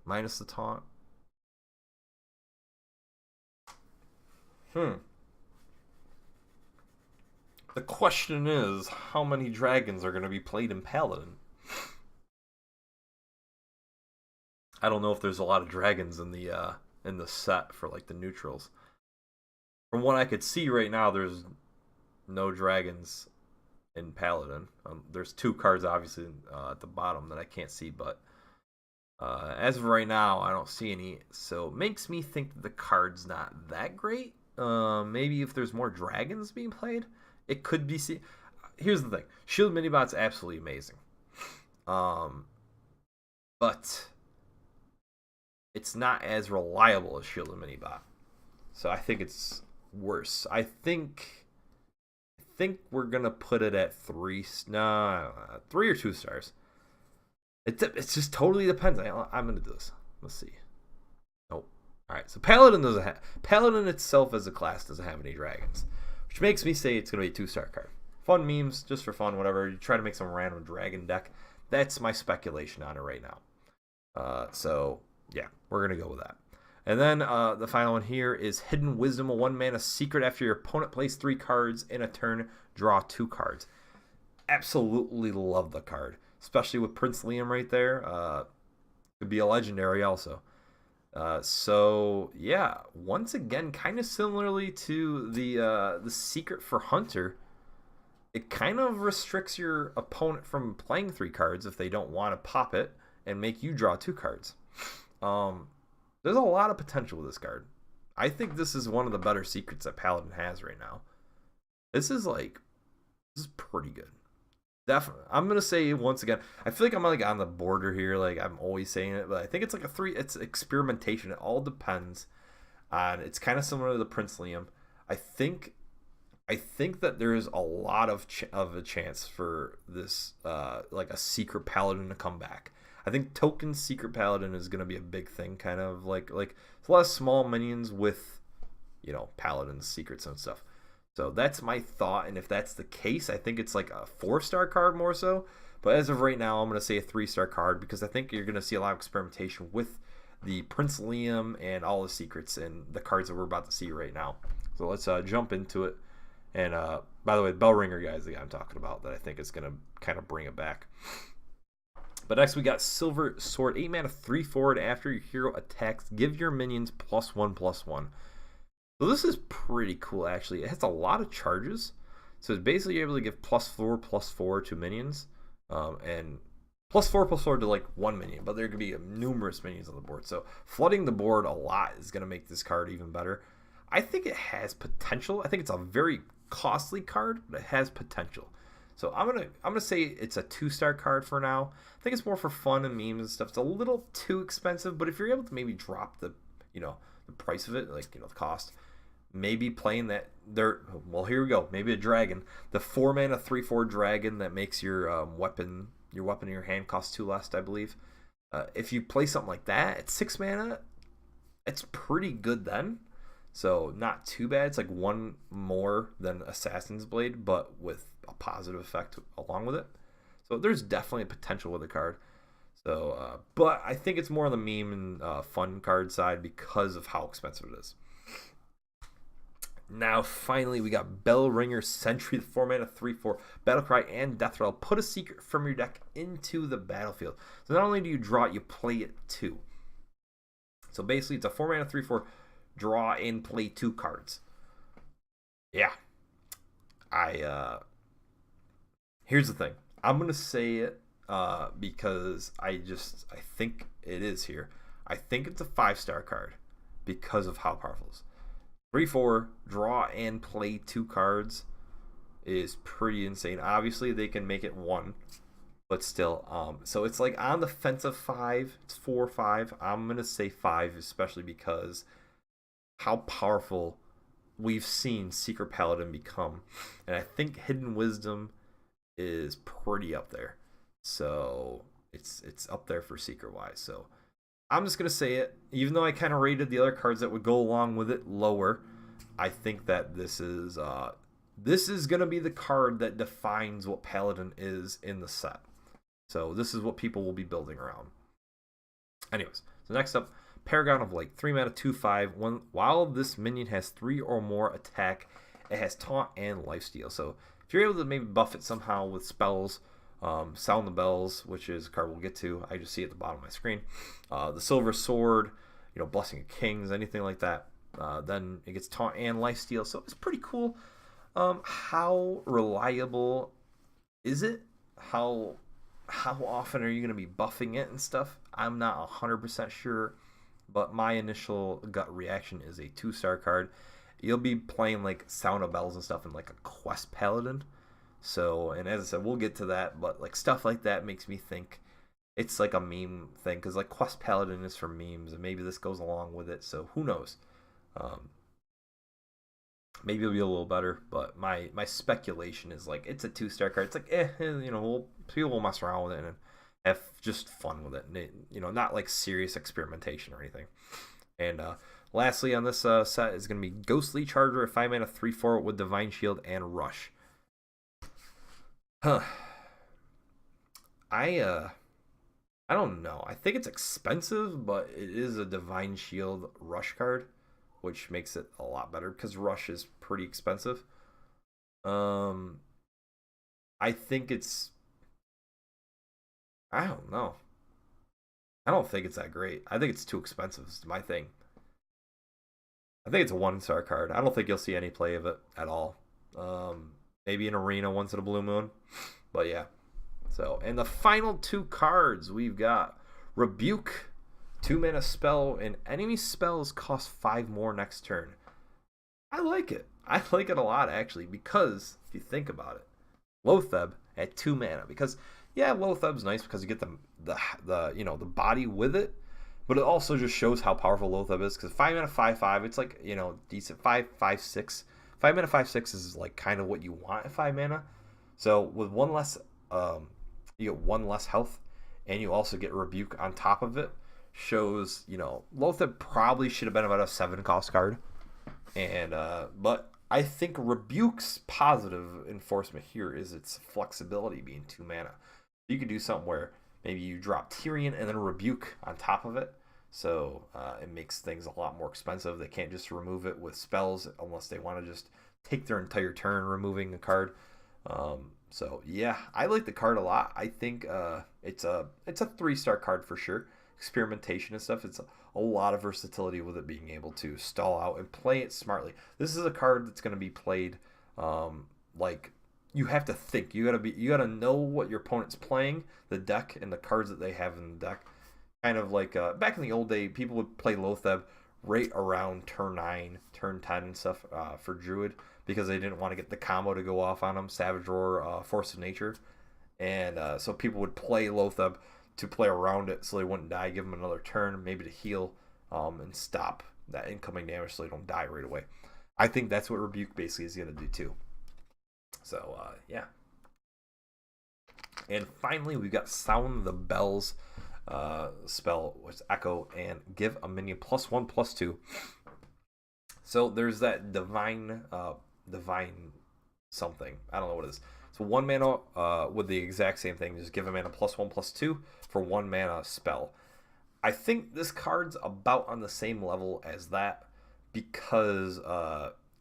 minus the taunt. The question is, how many dragons are going to be played in Paladin? I don't know if there's a lot of dragons in the set for like the neutrals. From what I could see right now, there's no dragons in Paladin. There's 2 cards obviously at the bottom that I can't see, but as of right now, I don't see any. So it makes me think that the card's not that great. Maybe if there's more dragons being played, it could be. Here's the thing: Shield Minibot's absolutely amazing, but it's not as reliable as Shield Minibot. So I think it's worse. I think we're gonna put it at 3. No, 3 or 2 stars. It just totally depends. I'm gonna do this. Let's see. Nope. All right. So Paladin doesn't have Paladin itself as a class doesn't have any dragons, which makes me say it's gonna be a 2-star card. Fun memes, just for fun, whatever. You try to make some random dragon deck. That's my speculation on it right now. So yeah, we're gonna go with that. And then the final one here is Hidden Wisdom, a 1-mana secret. After your opponent plays 3 cards in a turn, draw 2 cards. Absolutely love the card, especially with Prince Liam right there. Could be a legendary also. So yeah, once again, kind of similarly to the secret for Hunter, it kind of restricts your opponent from playing 3 cards if they don't want to pop it and make you draw 2 cards. There's a lot of potential with this card. I think this is one of the better secrets that Paladin has right now. This is pretty good. Definitely. I'm going to say once again, I feel like I'm like on the border here. Like I'm always saying it, but I think it's like a 3. It's experimentation. It all depends on, it's kind of similar to the Prince Liam. I think that there is a lot of a chance for this, like a secret Paladin to come back. I think token secret Paladin is going to be a big thing, kind of like it's a lot of small minions with, Paladin's secrets and stuff. So that's my thought, and if that's the case, I think it's like a 4-star card more so. But as of right now, I'm going to say a 3-star card because I think you're going to see a lot of experimentation with the Prince Liam and all the secrets and the cards that we're about to see right now. So let's jump into it. And by the way, Bellringer guy is the guy I'm talking about that I think is going to kind of bring it back. But next we got Silver Sword, 8-mana 3/4. After your hero attacks, give your minions +1/+1. So this is pretty cool actually. It has a lot of charges. So it's basically able to give +4/+4 to minions. And +4/+4 to like 1 minion, but there could be numerous minions on the board. So flooding the board a lot is going to make this card even better. I think it has potential. I think it's a very costly card, but it has potential. So I'm gonna say it's a 2-star card for now. I think it's more for fun and memes and stuff. It's a little too expensive, but if you're able to maybe drop the price of it, like the cost, maybe playing that there. Well, here we go. Maybe a dragon, the 4-mana 3/4 dragon that makes your weapon in your hand cost 2 less, I believe. If you play something like that at 6 mana, it's pretty good then. So not too bad. It's like 1 more than Assassin's Blade, but with a positive effect along with it. So there's definitely a potential with the card. So, but I think it's more on the meme and fun card side because of how expensive it is. Now, finally, we got Bellringer Sentry, the 4-mana 3/4 Battlecry and Death Rattle. Put a secret from your deck into the battlefield. So not only do you draw it, you play it too. So basically, it's a 4-mana 3/4. Draw and play 2 cards. Yeah. Here's the thing. I'm gonna say it because I think it is here. I think it's a 5-star card because of how powerful it is. 3/4, draw and play 2 cards is pretty insane. Obviously, they can make it 1, but still. So it's like on the fence of 5. It's 4 or 5. I'm gonna say 5, especially because how powerful we've seen Secret Paladin become, and I think Hidden Wisdom is pretty up there. So it's up there for Secret wise. So I'm just gonna say it, even though I kind of rated the other cards that would go along with it lower. I think that this is gonna be the card that defines what Paladin is in the set. So this is what people will be building around. Anyways, so next up, Paragon of Light, 3 mana, 2/5. While this minion has 3 or more attack, it has taunt and lifesteal. So if you're able to maybe buff it somehow with spells, Sound the Bells, which is a card we'll get to. I just see it at the bottom of my screen. The Silver Sword, Blessing of Kings, anything like that. Then it gets taunt and lifesteal, so it's pretty cool. How reliable is it? How often are you going to be buffing it and stuff? I'm not 100% sure, but my initial gut reaction is a 2-star card. You'll be playing like Sound of Bells and stuff in like a Quest Paladin. So, and as I said, we'll get to that, but like stuff like that makes me think it's like a meme thing, because like Quest Paladin is for memes, and maybe this goes along with it. So who knows? Maybe it'll be a little better, but my speculation is like it's a 2-star card. It's like people will mess around with it and have just fun with it, and not like serious experimentation or anything. And lastly on this set is going to be Ghostly Charger, 5 mana, 3/4 with Divine Shield and Rush. I don't know. I think it's expensive, but it is a Divine Shield Rush card, which makes it a lot better because Rush is pretty expensive. I think it's... I don't know. I don't think it's that great. I think it's too expensive is my thing. I think it's a 1-star card. I don't think you'll see any play of it at all. Maybe an arena once in a blue moon. But yeah. So, and the final 2 cards we've got Rebuke, 2 mana spell, and enemy spells cost 5 more next turn. I like it. I like it a lot actually, because if you think about it, Loatheb at 2 mana, because yeah, Loatheb's nice because you get the body with it, but it also just shows how powerful Loatheb is, because 5 mana 5/5, it's like decent 5/5/6. 5 mana 5/6 is like kind of what you want at 5 mana. So with one less, you get 1 less health, and you also get Rebuke on top of it. Shows Loatheb probably should have been about a 7-cost card, and but I think Rebuke's positive enforcement here is its flexibility being 2 mana. You could do something where maybe you drop Tyrion and then Rebuke on top of it. So it makes things a lot more expensive. They can't just remove it with spells unless they want to just take their entire turn removing a card. So yeah, I like the card a lot. I think it's a 3-star card for sure. Experimentation and stuff. It's a lot of versatility with it being able to stall out and play it smartly. This is a card that's going to be played like you have to think. You gotta know what your opponent's playing, the deck, and the cards that they have in the deck. Kind of like back in the old day, people would play Loatheb right around turn 9, turn 10 and stuff for Druid, because they didn't want to get the combo to go off on them, Savage Roar, Force of Nature. And so people would play Loatheb to play around it so they wouldn't die, give them another turn, maybe to heal, and stop that incoming damage so they don't die right away. I think that's what Rebuke basically is going to do too. So, yeah. And finally, we've got Sound the Bells spell, which is Echo, and give a minion +1/+2. So there's that divine something. I don't know what it is. So 1 mana with the exact same thing. Just give a mana +1/+2 for 1 mana spell. I think this card's about on the same level as that, because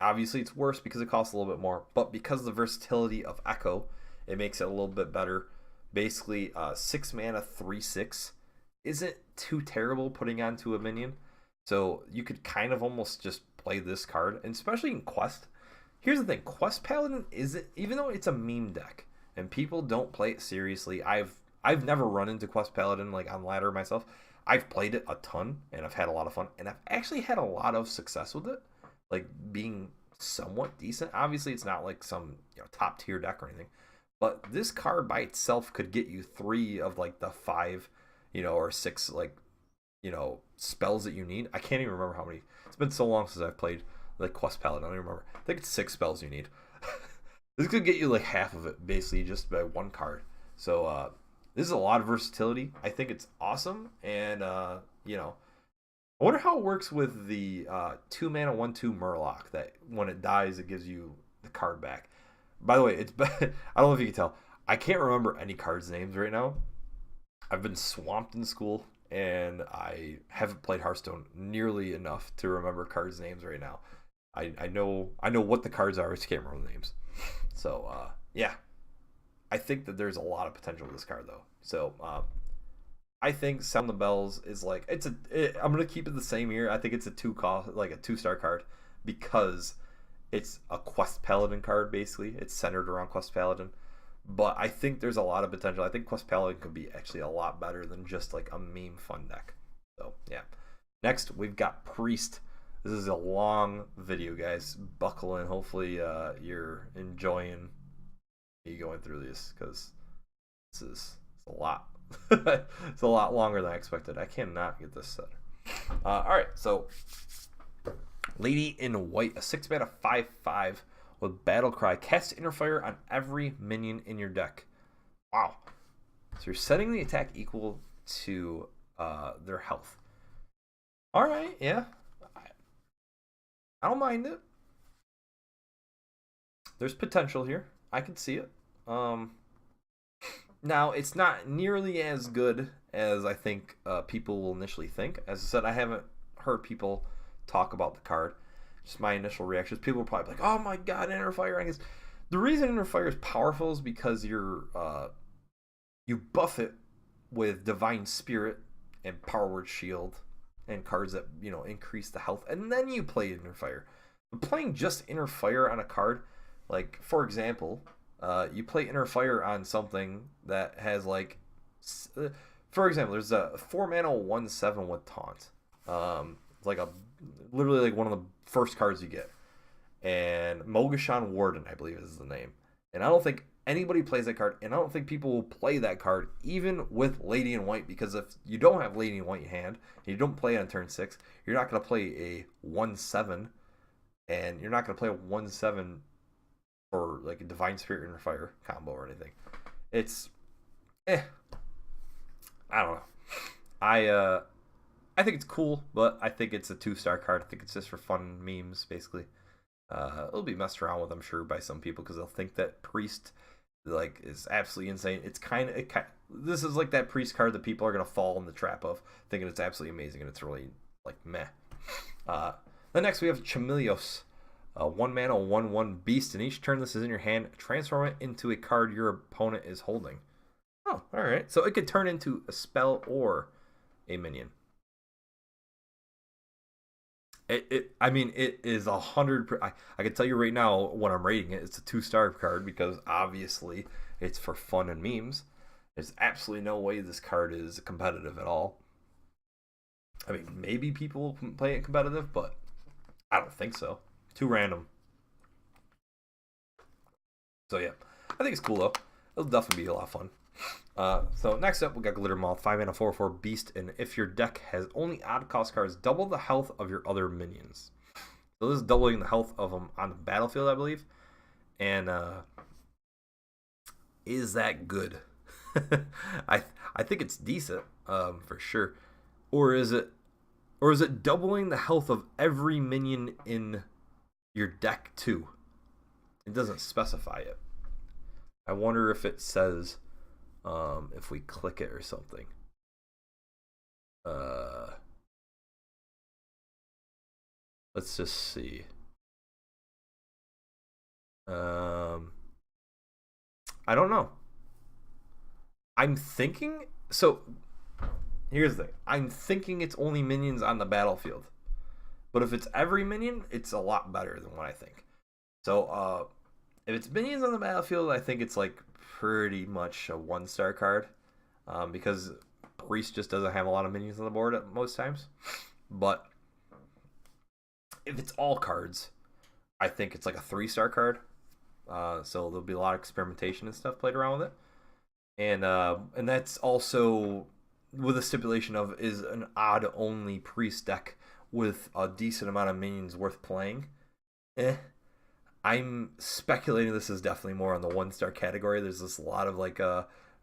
obviously it's worse because it costs a little bit more, but because of the versatility of Echo, it makes it a little bit better. Basically, 6 mana 3/6 isn't too terrible putting onto a minion. So you could kind of almost just play this card, and especially in Quest. Here's the thing, Quest Paladin isn't, even though it's a meme deck and people don't play it seriously, I've I've never run into Quest Paladin like on ladder myself. I've played it a ton and I've had a lot of fun and I've actually had a lot of success with it, like being somewhat decent. Obviously, it's not like some top tier deck or anything, but this card by itself could get you 3 of like the 5, or 6 like spells that you need. I can't even remember how many. It's been so long since I've played like Quest Paladin. I don't even remember. I think it's 6 spells you need. This could get you like half of it basically just by one card. So this is a lot of versatility. I think it's awesome, and I wonder how it works with the 2 mana 1/2 Murloc. That when it dies, it gives you the card back. By the way, I don't know if you can tell. I can't remember any cards' names right now. I've been swamped in school, and I haven't played Hearthstone nearly enough to remember cards' names right now. I know what the cards are. I just can't remember the names. So yeah, I think that there's a lot of potential with this card though. So I think Sound the Bells is like I'm gonna keep it the same here. I think it's a 2-star card because it's a Quest Paladin card basically. It's centered around Quest Paladin, but I think there's a lot of potential. I think Quest Paladin could be actually a lot better than just like a meme fun deck. So yeah. Next we've got Priest. This is a long video, guys. Buckle in. Hopefully you're enjoying me going through this because it's a lot. It's a lot longer than I expected. I cannot get this set. All right, so Lady in White, a 6-mana 5/5 with Battle Cry. Cast Inner Fire on every minion in your deck. Wow. So you're setting the attack equal to their health. All right, yeah. I don't mind it. There's potential here. I can see it. Now, it's not nearly as good as I think people will initially think. As I said, I haven't heard people talk about the card. Just my initial reactions. People are probably like, oh my god, Inner Fire. I guess the reason Inner Fire is powerful is because you buff it with Divine Spirit and Power Word Shield and cards that increase the health, and then you play Inner Fire. But playing just Inner Fire on a card, like for example, you play Inner Fire on something that has like, for example, there's a 4-mana 1/7 with Taunt. Like literally like one of the first cards you get, and Mogashan Warden, I believe is the name. And I don't think anybody plays that card, and I don't think people will play that card even with Lady in White, because if you don't have Lady in White in hand and you don't play on turn 6, you're not going to play a 1/7, and you're not going to play a 1/7 for like a Divine Spirit Inner Fire combo or anything. It's I don't know. I think it's cool, but I think it's a 2-star card. I think it's just for fun memes basically. It'll be messed around with, I'm sure, by some people because they'll think that Priest like is absolutely insane. It's this is like that Priest card that people are gonna fall in the trap of, thinking it's absolutely amazing, and it's really like meh. Then next we have Chameleos, 1-mana 1/1 beast, and each turn this is in your hand, transform it into a card your opponent is holding. Oh, all right. So it could turn into a spell or a minion. I mean, it is 100. I can tell you right now when I'm rating it, it's a 2-star card because obviously it's for fun and memes. There's absolutely no way this card is competitive at all. I mean, maybe people will play it competitive, but I don't think so. Too random. So yeah, I think it's cool though. It'll definitely be a lot of fun. So next up we got Glittermoth, 5-mana 4/4 beast, and if your deck has only odd cost cards, double the health of your other minions. So this is doubling the health of them on the battlefield, I believe. And is that good? I think it's decent, for sure. Or is it doubling the health of every minion in your deck too? It doesn't specify it. I wonder if it says if we click it or something. Let's just see. I don't know. I'm thinking, so here's the thing. I'm thinking it's only minions on the battlefield. But if it's every minion, it's a lot better than what I think. So if it's minions on the battlefield, I think it's like pretty much a 1-star card. because Priest just doesn't have a lot of minions on the board at most times. But if it's all cards, I think it's like a 3-star card. So there'll be a lot of experimentation and stuff played around with it. And that's also with a stipulation of is an odd only Priest deck with a decent amount of minions worth playing. I'm speculating this is definitely more on the 1-star category. There's just a lot of like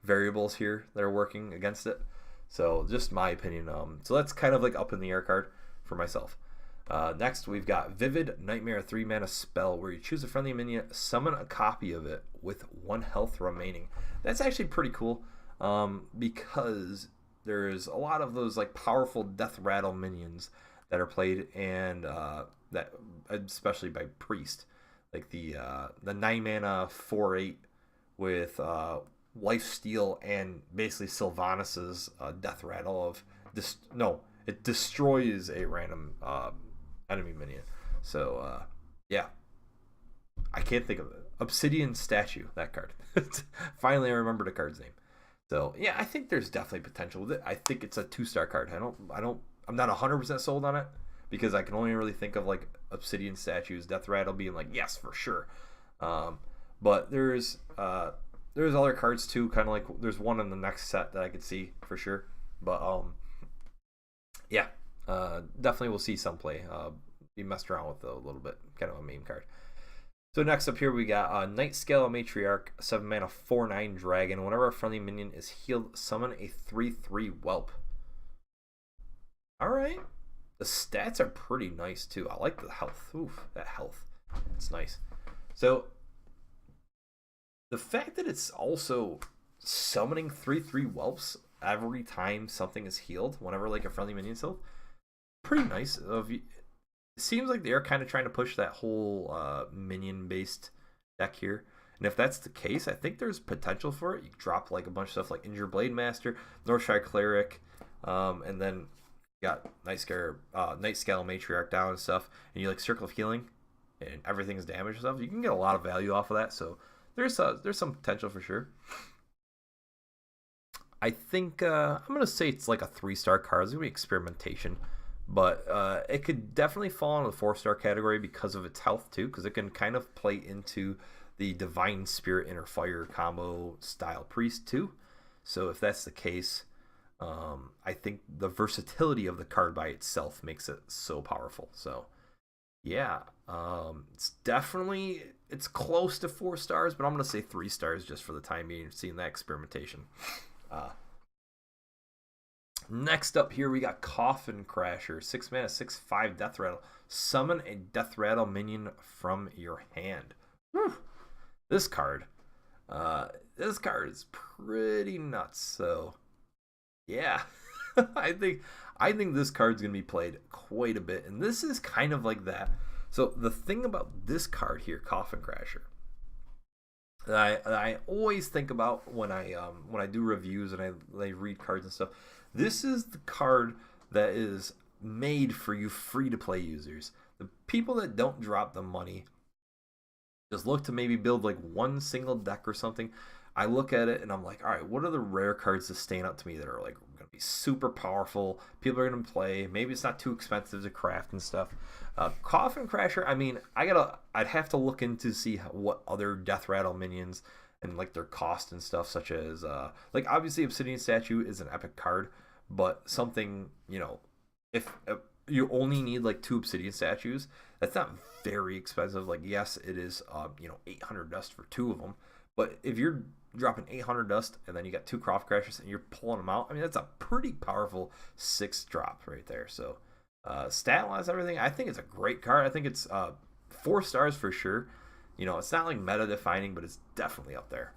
variables here that are working against it. So just my opinion. So that's kind of like up in the air card for myself. Next, we've got Vivid Nightmare, 3-mana spell where you choose a friendly minion, summon a copy of it with 1 health remaining. That's actually pretty cool because there's a lot of those like powerful death rattle minions that are played, and that especially by Priest, like the 9-mana 4/8 with Lifesteal and basically Sylvanas' death rattle of it destroys a random enemy minion. So yeah, I can't think of it. Obsidian Statue, that card. Finally, I remembered a card's name. So yeah, I think there's definitely potential with it. I think it's a 2-star card. I'm not 100% sold on it because I can only really think of like Obsidian Statue's death rattle being like yes for sure. But there's other cards too, kind of like there's one in the next set that I could see for sure. But yeah, definitely we'll see some play. Be messed around with a little bit, kind of a meme card. So next up here we got Nightscale Matriarch, 7-mana 4/9 dragon. Whenever a friendly minion is healed, summon a 3/3 whelp. All right, the stats are pretty nice too. I like the health. Oof, that health, it's nice. So the fact that it's also summoning 3/3 whelps every time something is healed, whenever like a friendly minion's healed, pretty nice. It seems like they're kind of trying to push that whole minion-based deck here. And if that's the case, I think there's potential for it. You drop like a bunch of stuff like Injure Blade Master, Northshire Cleric, and then you got Nightscale Matriarch down and stuff, and you like Circle of Healing, and everything is damaged and stuff. You can get a lot of value off of that. So there's some potential for sure. I think I'm gonna say it's like a 3-star card. It's gonna be experimentation, but it could definitely fall into the 4-star category because of its health too, because it can kind of play into the Divine Spirit Inner Fire combo style Priest too. So if that's the case, I think the versatility of the card by itself makes it so powerful. So yeah, it's close to 4 stars, but I'm gonna say 3 stars just for the time being, seeing that experimentation. Next up here we got Coffin Crasher, 6-mana 6/5 death rattle. Summon a death rattle minion from your hand. Whew. This card is pretty nuts. So yeah, I think this card's gonna be played quite a bit, and this is kind of like that. So the thing about this card here, Coffin Crasher, that I always think about when I do reviews and I read cards and stuff. This is the card that is made for you free-to-play users. The people that don't drop the money just look to maybe build like one single deck or something. I look at it and I'm like, all right, what are the rare cards that stand out to me that are like going to be super powerful? People are going to play. Maybe it's not too expensive to craft and stuff. Coffin Crasher, I mean, I'd have to look into see what other death rattle minions and like their cost and stuff, such as like obviously Obsidian Statue is an epic card, but something, if you only need like 2 Obsidian Statues, that's not very expensive. Like yes, it is 800 dust for 2 of them, but if you're dropping 800 dust and then you got 2 Coffin Crashers and you're pulling them out, I mean that's a pretty powerful 6 drop right there. So stat wise, everything, I think it's a great card. I think it's 4 stars for sure. It's not like meta defining, but it's definitely up there.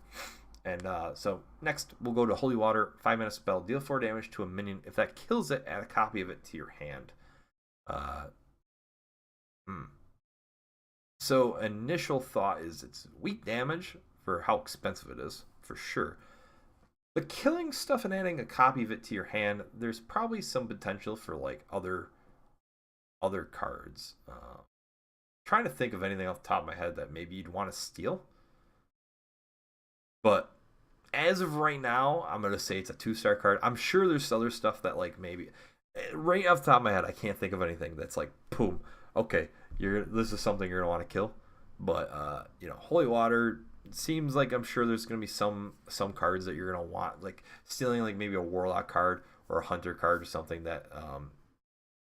And so next we'll go to Holy Water, 5-mana spell, deal 4 damage to a minion. If that kills it, add a copy of it to your hand. So initial thought is it's weak damage for how expensive it is, for sure. But killing stuff and adding a copy of it to your hand, there's probably some potential for like other cards. Trying to think of anything off the top of my head that maybe you'd want to steal. But as of right now, I'm gonna say it's a 2-star card. I'm sure there's other stuff that like maybe right off the top of my head, I can't think of anything that's like boom. Okay, this is something you're gonna want to kill. But Holy Water seems like I'm sure there's gonna be some cards that you're gonna want, like stealing like maybe a Warlock card or a Hunter card or something that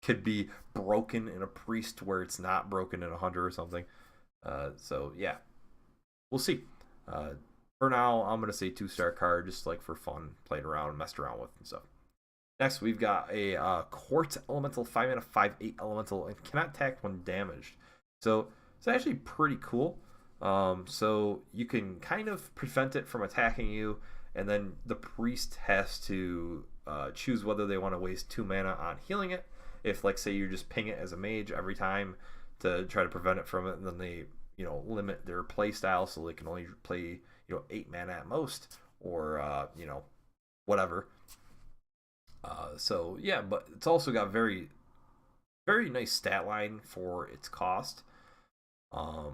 could be broken in a Priest where it's not broken in a Hunter or something. So yeah, we'll see. For now, I'm gonna say 2-star card, just like for fun, playing around, messed around with and stuff. Next, we've got a Quartz Elemental, 5-mana, 5/8 Elemental, and cannot attack when damaged. So it's actually pretty cool. So you can kind of prevent it from attacking you, and then the Priest has to choose whether they want to waste 2 mana on healing it. If, like, say you just ping it as a mage every time to try to prevent it from it, and then they limit their play style so they can only play 8 mana at most, or whatever. So yeah, but it's also got very, very nice stat line for its cost. I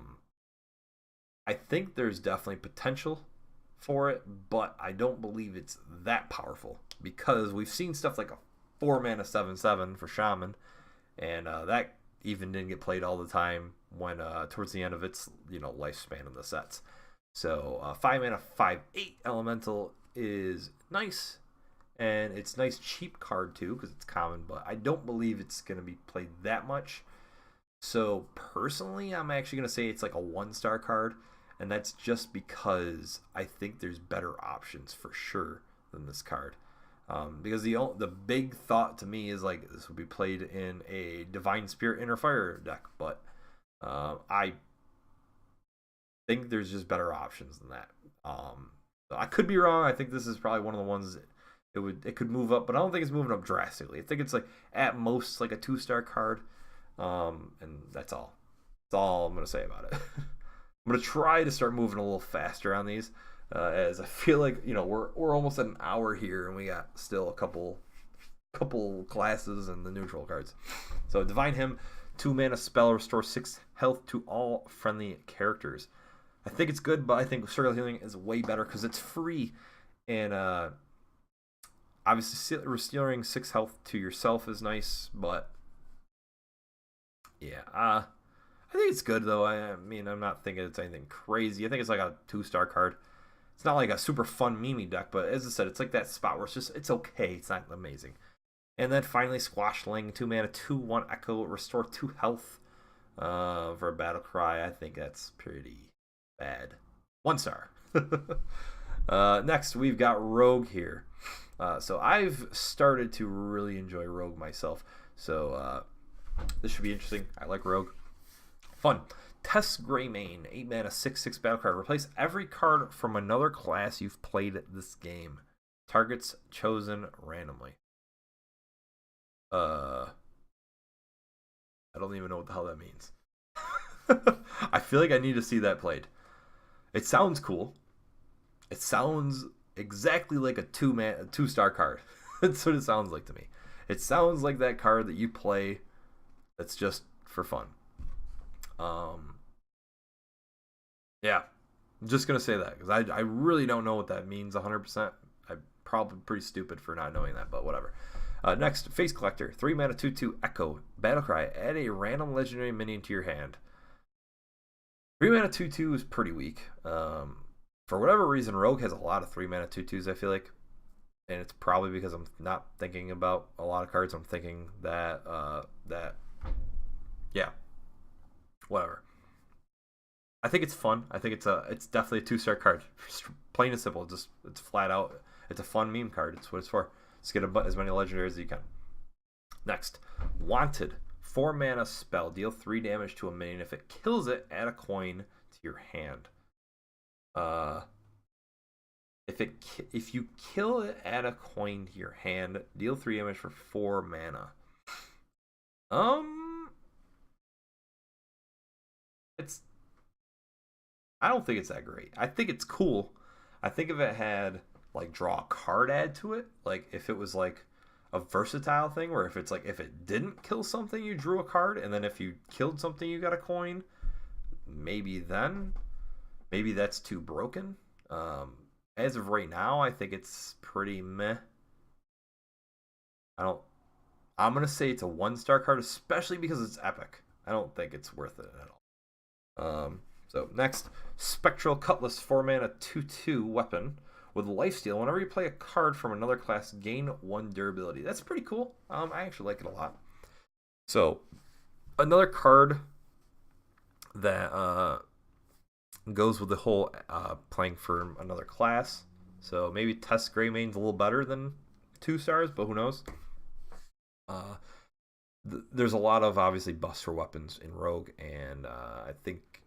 think there's definitely potential for it, but I don't believe it's that powerful, because we've seen stuff like a 4-mana 7/7 for Shaman, and that even didn't get played all the time when towards the end of its lifespan in the sets. So 5-mana 5/8 Elemental is nice, and it's nice cheap card too because it's common, but I don't believe it's going to be played that much. So personally, I'm actually going to say it's like a 1-star card, and that's just because I think there's better options for sure than this card. Because the big thought to me is like this would be played in a Divine Spirit Inner Fire deck, but I think there's just better options than that. So I could be wrong. I think this is probably one of the ones it could move up, but I don't think it's moving up drastically. I think it's like at most like a 2-star card, and that's all. That's all I'm gonna say about it. I'm gonna try to start moving a little faster on these, as I feel like we're almost at an hour here, and we got still a couple classes and the neutral cards. So Divine Hymn, 2-mana spell, restore 6 health to all friendly characters. I think it's good, but I think Circle Healing is way better because it's free, and obviously restoring 6 health to yourself is nice, but yeah, I think it's good though. I mean, I'm not thinking it's anything crazy. I think it's like a 2-star card. It's not like a super fun Mimi deck, but as I said, it's like that spot where it's okay. It's not amazing. And then finally, Squashling, 2-mana, 2/1 Echo, restore 2 health for a Battle Cry. I think that's pretty bad. 1-star. Next, we've got Rogue here. So I've started to really enjoy Rogue myself. So this should be interesting. I like Rogue. Fun. Test Greymane, 8-mana, 6/6 battle card. Replace every card from another class you've played this game. Targets chosen randomly. I don't even know what the hell that means. I feel like I need to see that played. It sounds cool. It sounds exactly like a 2-star card. That's what it sounds like to me. It sounds like that card that you play that's just for fun. Yeah, I'm just gonna say that because I really don't know what that means 100%. I'm probably pretty stupid for not knowing that, but whatever. Next, Face Collector, 3-mana 2/2 Echo, Battlecry, add a random legendary minion to your hand. 3-mana 2/2 is pretty weak. For whatever reason, Rogue has a lot of 3-mana 2/2s, I feel like, and it's probably because I'm not thinking about a lot of cards. I'm thinking that yeah, whatever. I think it's fun. I think it's definitely a 2-star card. Plain and simple. It's flat out. It's a fun meme card. It's what it's for. Let's get as many legendaries as you can. Next, Wanted, 4-mana spell. Deal 3 damage to a minion. If it kills it, add a coin to your hand. If you kill it, add a coin to your hand. Deal 3 damage for 4 mana. I don't think it's that great. I think it's cool. I think if it had like draw a card add to it, like if it was like a versatile thing, where if it's like if it didn't kill something, you drew a card, and then if you killed something, you got a coin. Maybe that's too broken. And as of right now, I think it's pretty meh. I don't. I'm gonna say it's a 1-star card, especially because it's epic. I don't think it's worth it at all. So next, Spectral Cutlass, 4-mana, 2/2 weapon with lifesteal. Whenever you play a card from another class, gain 1 durability. That's pretty cool. I actually like it a lot. So another card that goes with the whole playing for another class. So maybe Test Greymaine's a little better than 2 stars, but who knows? There's a lot of obviously buffs for weapons in Rogue, and I think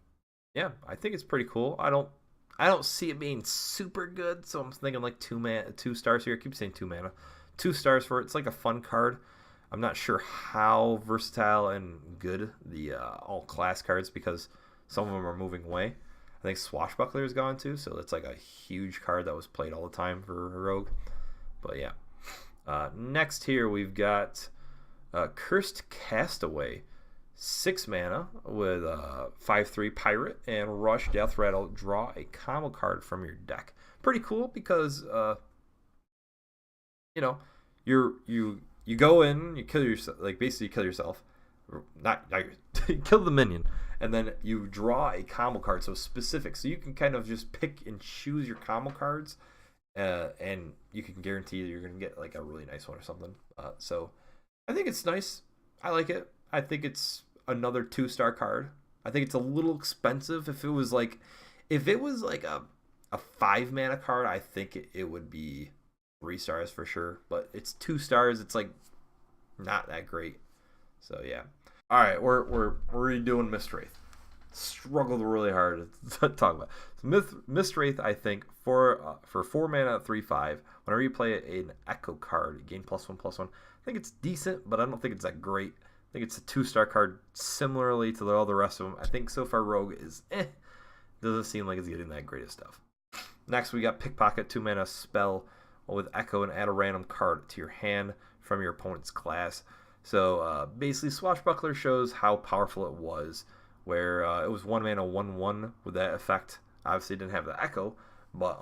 it's pretty cool. I don't see it being super good, so I'm thinking like 2 stars here. I keep saying 2 mana, 2 stars for it. It's like a fun card. I'm not sure how versatile and good the all class cards, because some of them are moving away. I think Swashbuckler is gone too, so it's like a huge card that was played all the time for Rogue. But yeah. Next here we've got Cursed Castaway, 6 mana with 5/3 Pirate and Rush, Death Rattle. Draw a combo card from your deck. Pretty cool because you go in, you kill yourself, like basically kill yourself, not you kill the minion, and then you draw a combo card, so specific, so you can kind of just pick and choose your combo cards, and you can guarantee that you're gonna get like a really nice one or something. So I think it's nice. I like it. I think it's another 2-star card. I think it's a little expensive. If it was like a 5-mana card, I think it would be 3 stars for sure. But it's 2 stars. It's like not that great. So yeah. All right, we're redoing Mistwraith. Struggled really hard to talk about. So Mistwraith, I think for 4 mana 3/5. Whenever you play an Echo card, you gain +1/+1. I think it's decent, but I don't think it's that great. I think it's a 2-star card, similarly to all the rest of them. I think so far Rogue is doesn't seem like it's getting that great of stuff. Next we got Pickpocket, 2 mana spell with Echo, and add a random card to your hand from your opponent's class. So basically Swashbuckler shows how powerful it was, where it was 1 mana 1/1 with that effect. Obviously it didn't have the Echo, but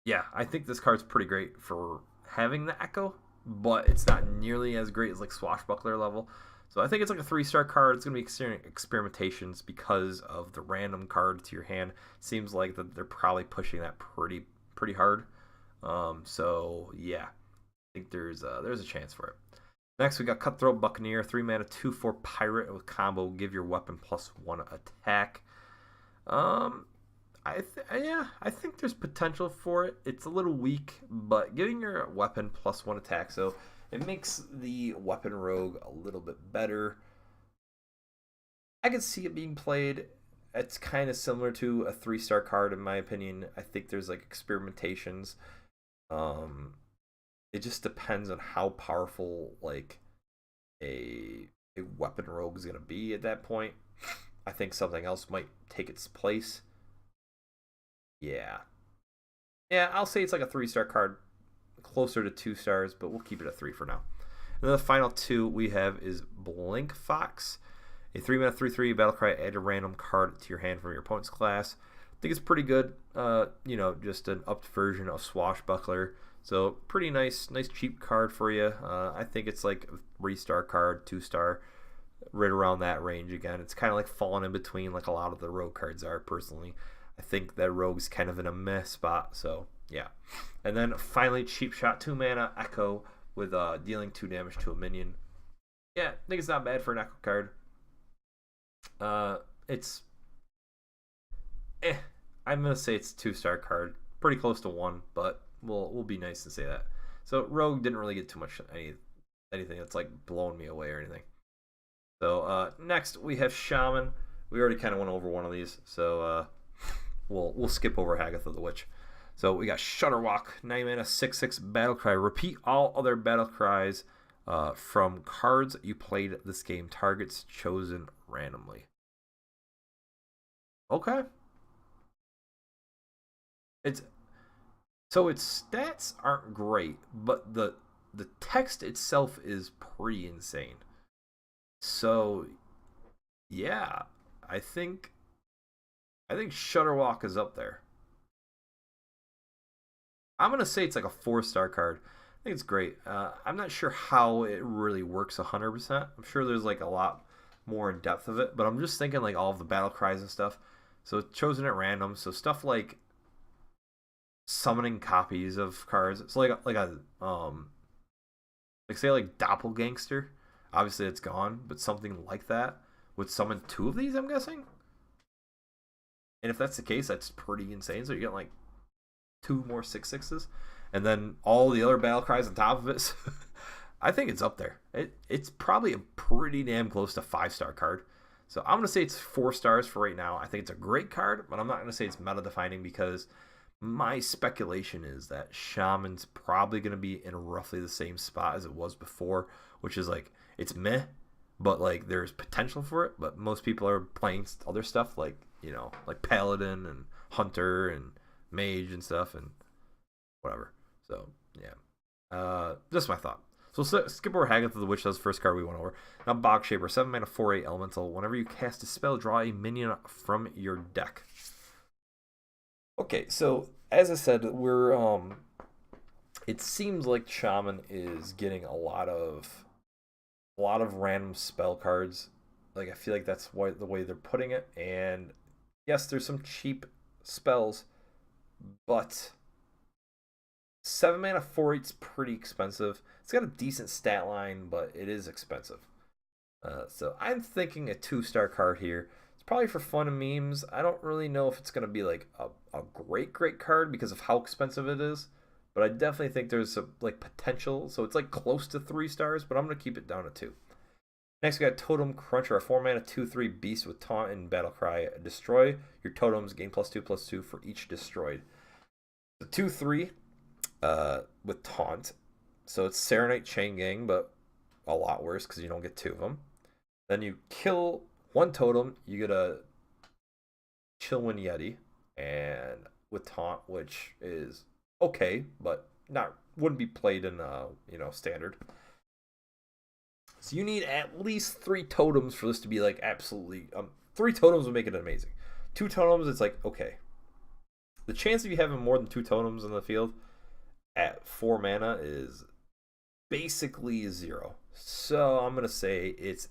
yeah, I think this card's pretty great for having the Echo, but it's not nearly as great as like Swashbuckler level. So I think it's like a 3-star card. It's going to be experimentations because of the random card to your hand. Seems like that they're probably pushing that pretty hard. So yeah, I think there's a chance for it. Next we got Cutthroat Buccaneer, 3 mana 2/4 Pirate with combo. Give your weapon +1 attack. I think there's potential for it. It's a little weak, but giving your weapon +1 attack, so it makes the weapon rogue a little bit better. I could see it being played. It's kind of similar to a 3-star card in my opinion. I think there's like experimentations. It just depends on how powerful like a weapon rogue is gonna be at that point. I think something else might take its place. Yeah, I'll say it's like a 3-star card, closer to 2 stars, but we'll keep it at 3 for now. And then the final 2 we have is Blink Fox, a 3 mana 3/3 battlecry. Add a random card to your hand from your opponent's class. I think it's pretty good. Just an upped version of Swashbuckler. So pretty nice cheap card for you. I think it's like a 3-star card, 2-star, right around that range. Again, it's kind of like falling in between like a lot of the rogue cards are personally. I think that Rogue's kind of in a meh spot, so yeah. And then finally, Cheap Shot, 2 mana Echo with dealing 2 damage to a minion. Yeah, I think it's not bad for an Echo card. It's I'm gonna say it's a 2-star card, pretty close to 1, but we'll be nice to say that. So Rogue didn't really get too much anything that's like blowing me away or anything. So next we have Shaman. We already kind of went over one of these, so we'll skip over Hagatha the Witch. So we got Shudderwalk, 9 mana 6/6 battlecry. Repeat all other battle cries from cards you played this game. Targets chosen randomly. Okay. Its stats aren't great, but the text itself is pretty insane. So yeah, I think Shudderwalk is up there. I'm gonna say it's like a 4-star card. I think it's great. I'm not sure how it really works 100%. I'm sure there's like a lot more in depth of it, but I'm just thinking like all of the battle cries and stuff. So it's chosen at random. So stuff like summoning copies of cards. It's like a like say like Doppelgangster. Obviously it's gone, but something like that would summon 2 of these, I'm guessing. And if that's the case, that's pretty insane. So you get like 2 more 6/6s, and then all the other battle cries on top of it. So I think it's up there. It's probably a pretty damn close to 5-star card. So I'm gonna say it's 4 stars for right now. I think it's a great card, but I'm not gonna say it's meta defining because my speculation is that Shaman's probably gonna be in roughly the same spot as it was before, which is like it's meh, but like there's potential for it. But most people are playing other stuff like like Paladin and Hunter and Mage and stuff and whatever. So yeah, just my thought. So skip over Hagatha the Witch. That's the first card we went over. Now Bog Shaper, 7 mana, 4/8 elemental. Whenever you cast a spell, draw a minion from your deck. Okay, so as I said, we're it seems like Shaman is getting a lot of random spell cards. Like I feel like that's the way they're putting it. And yes, there's some cheap spells, but 7 mana 4/8's pretty expensive. It's got a decent stat line, but it is expensive. So I'm thinking a 2-star card here. It's probably for fun and memes. I don't really know if it's going to be like a great card because of how expensive it is, but I definitely think there's some like potential. So it's like close to 3 stars, but I'm going to keep it down to 2. Next, we got Totem Cruncher, a 4 mana 2/3 beast with taunt and battle cry. Destroy your totems, gain +2/+2 for each destroyed. The 2/3 with taunt. So it's Serenite Chain Gang, but a lot worse because you don't get 2 of them. Then you kill 1 totem, you get a Chillwind Yeti, and with taunt, which is okay, but wouldn't be played in standard. So you need at least 3 totems for this to be like absolutely 3 totems would make it amazing. 2 totems, it's like okay. The chance of you having more than 2 totems in the field at 4 mana is basically 0. So I'm gonna say it's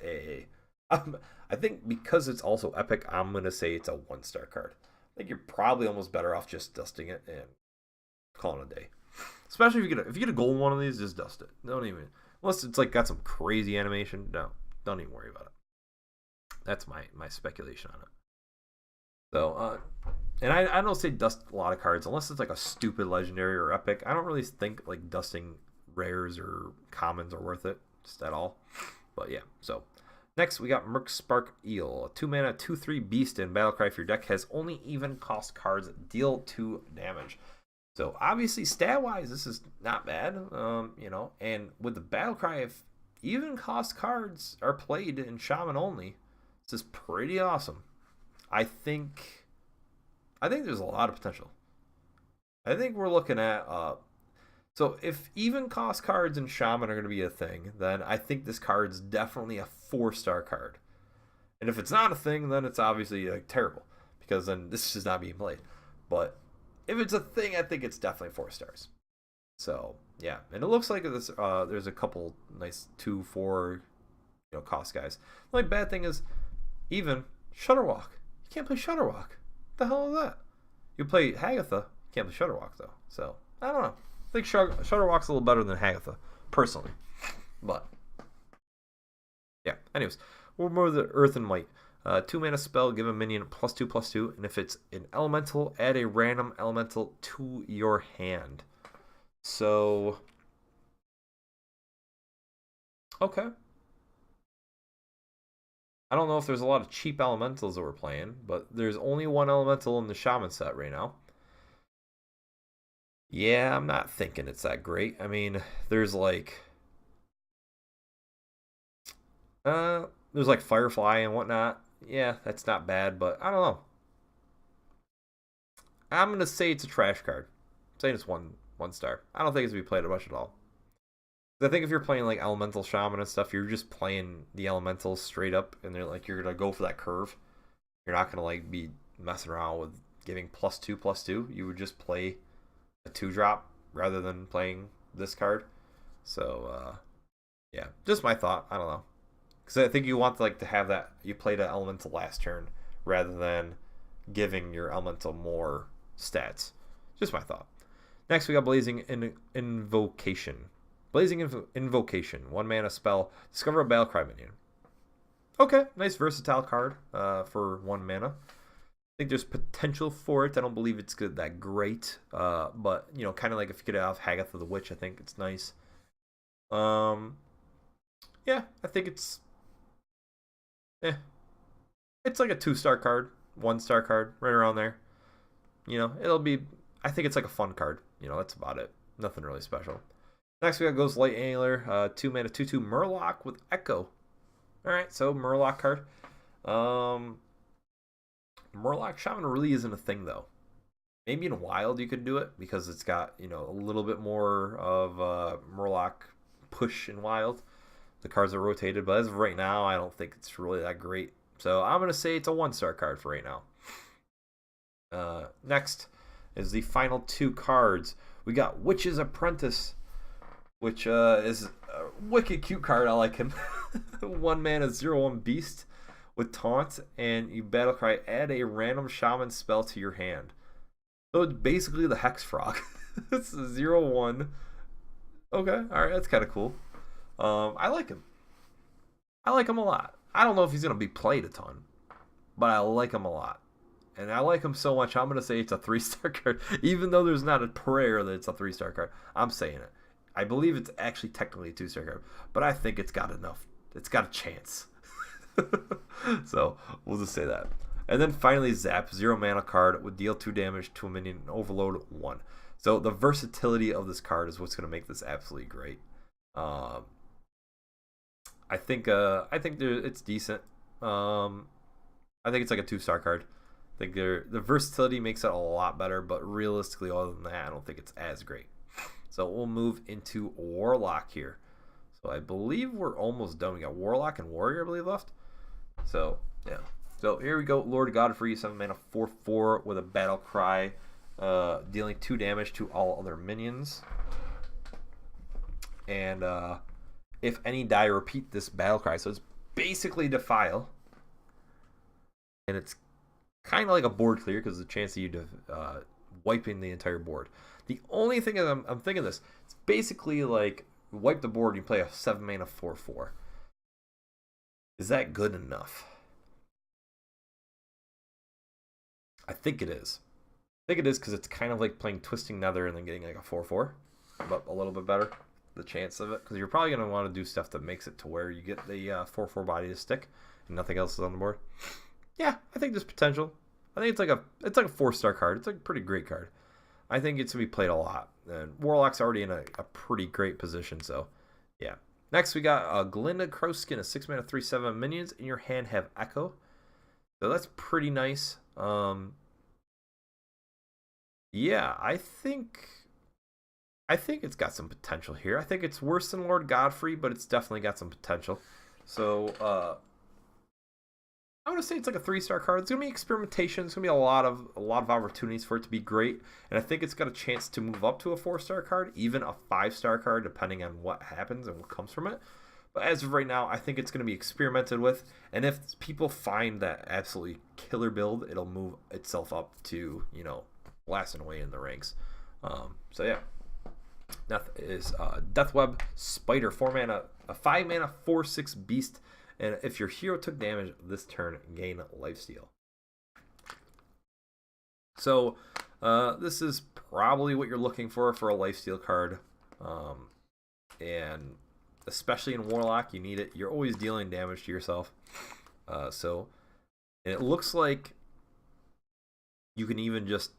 I think because it's also epic, I'm gonna say it's a 1-star card. I think you're probably almost better off just dusting it and calling it a day. Especially if you get a golden one of these, just dust it. Don't even unless it's like got some crazy animation. No, don't even worry about it. That's my speculation on it. So and I don't say dust a lot of cards unless it's like a stupid legendary or epic. I don't really think like dusting rares or commons are worth it just at all. But yeah, so next we got Merc Spark Eel, a 2 mana 2/3 beast in battlecry. If your deck has only even cost cards, deal 2 damage. So obviously stat wise this is not bad. And with the battlecry, if even cost cards are played in Shaman only, this is pretty awesome. I think there's a lot of potential. I think we're looking at so if even cost cards in Shaman are going to be a thing, then I think this card's definitely a 4-star card. And if it's not a thing, then it's obviously like terrible because then this is not being played. But if it's a thing, I think it's definitely 4 stars. So yeah, and it looks like this. There's a couple nice 2/4 cost guys. The only bad thing is even Shutterwalk. You can't play Shutterwalk. What the hell is that? You play Hagatha. You can't play Shutterwalk though. So I don't know. I think Shutterwalk's a little better than Hagatha, personally. But yeah. Anyways, we'll move to Earth and Might. 2 mana spell, give a minion +2/+2, and if it's an elemental, add a random elemental to your hand. So okay. I don't know if there's a lot of cheap elementals that we're playing, but there's only 1 elemental in the Shaman set right now. Yeah, I'm not thinking it's that great. I mean, there's like Firefly and whatnot. Yeah, that's not bad, but I don't know. I'm gonna say it's a trash card. I'm saying it's one star. I don't think it's gonna be played much at all. I think if you're playing like Elemental Shaman and stuff, you're just playing the Elementals straight up, and they're like you're gonna go for that curve. You're not gonna be messing around with giving +2/+2. You would just play a 2-drop rather than playing this card. So yeah, just my thought. I don't know, because I think you want like to have that you play the elemental last turn rather than giving your elemental more stats. Just my thought. Next we got Blazing Invocation. Blazing Invocation, 1 mana spell. Discover a Battlecry minion. Okay, nice versatile card for 1 mana. I think there's potential for it. I don't believe it's good that great, but you know, kind of like if you could have Hagath of the Witch, I think it's nice. Yeah, I think it's it's like a 2-star card, 1-star card, right around there. You know, it'll be. I think it's like a fun card. You know, that's about it. Nothing really special. Next we got Ghost Light Angler, 2 mana 2/2 Murloc with Echo. All right, so Murloc card. Murloc Shaman really isn't a thing though. Maybe in Wild you could do it because it's got, you know, a little bit more of Murloc push in Wild. The cards are rotated, but as of right now, I don't think it's really that great. So I'm gonna say it's a 1-star card for right now. Next is the final 2 cards. We got Witch's Apprentice, which is a wicked cute card. I like him. 1 mana 0/1 beast with taunt, and you battle cry, add a random shaman spell to your hand. So it's basically the Hex Frog. It's 0/1. Okay, alright, that's kind of cool. I like him. I like him a lot. I don't know if he's going to be played a ton, but I like him a lot. And I like him so much, I'm going to say it's a 3-star card. Even though there's not a prayer that it's a 3-star card, I'm saying it. I believe it's actually technically a 2-star card, but I think it's got enough. It's got a chance. So we'll just say that. And then finally, Zap, 0 mana card would deal 2 damage to a minion and overload 1. So the versatility of this card is what's going to make this absolutely great. I think it's decent. I think it's like a 2-star card. I think the versatility makes it a lot better, but realistically, other than that, I don't think it's as great. So we'll move into Warlock here. So I believe we're almost done. We got Warlock and Warrior, I believe, left. So yeah. So here we go. Lord Godfrey, 7 mana 4/4 with a battle cry, dealing 2 damage to all other minions. And if any die, repeat this battle cry. So it's basically Defile, and it's kind of like a board clear because the chance of you wiping the entire board. The only thing is I'm thinking this. It's basically like wipe the board and you play a 7 mana 4/4. Is that good enough? I think it is. I think it is because it's kind of like playing Twisting Nether and then getting like a 4/4, but a little bit better. The chance of it, because you're probably going to want to do stuff that makes it to where you get the 4/4 body to stick and nothing else is on the board. Yeah, I think there's potential. I think it's like a 4-star card. It's like a pretty great card. I think it's going to be played a lot. And Warlock's already in a pretty great position, so yeah. Next, we got Glinda Crowskin, a 6 mana 3/7 minions in your hand have Echo. So that's pretty nice. Yeah, I think it's got some potential here. I think it's worse than Lord Godfrey, but it's definitely got some potential. So I'm gonna say it's like a 3-star card. It's gonna be experimentation. It's gonna be a lot of opportunities for it to be great, and I think it's got a chance to move up to a 4-star card, even a 5-star card, depending on what happens and what comes from it. But as of right now, I think it's gonna be experimented with, and if people find that absolutely killer build, it'll move itself up to, you know, blasting away in the ranks. So yeah. Next is Deathweb Spider, 4 mana, a 5 mana 4/6 beast, and if your hero took damage this turn, gain lifesteal. So this is probably what you're looking for a lifesteal card, and especially in Warlock, you need it. You're always dealing damage to yourself, and it looks like you can even just,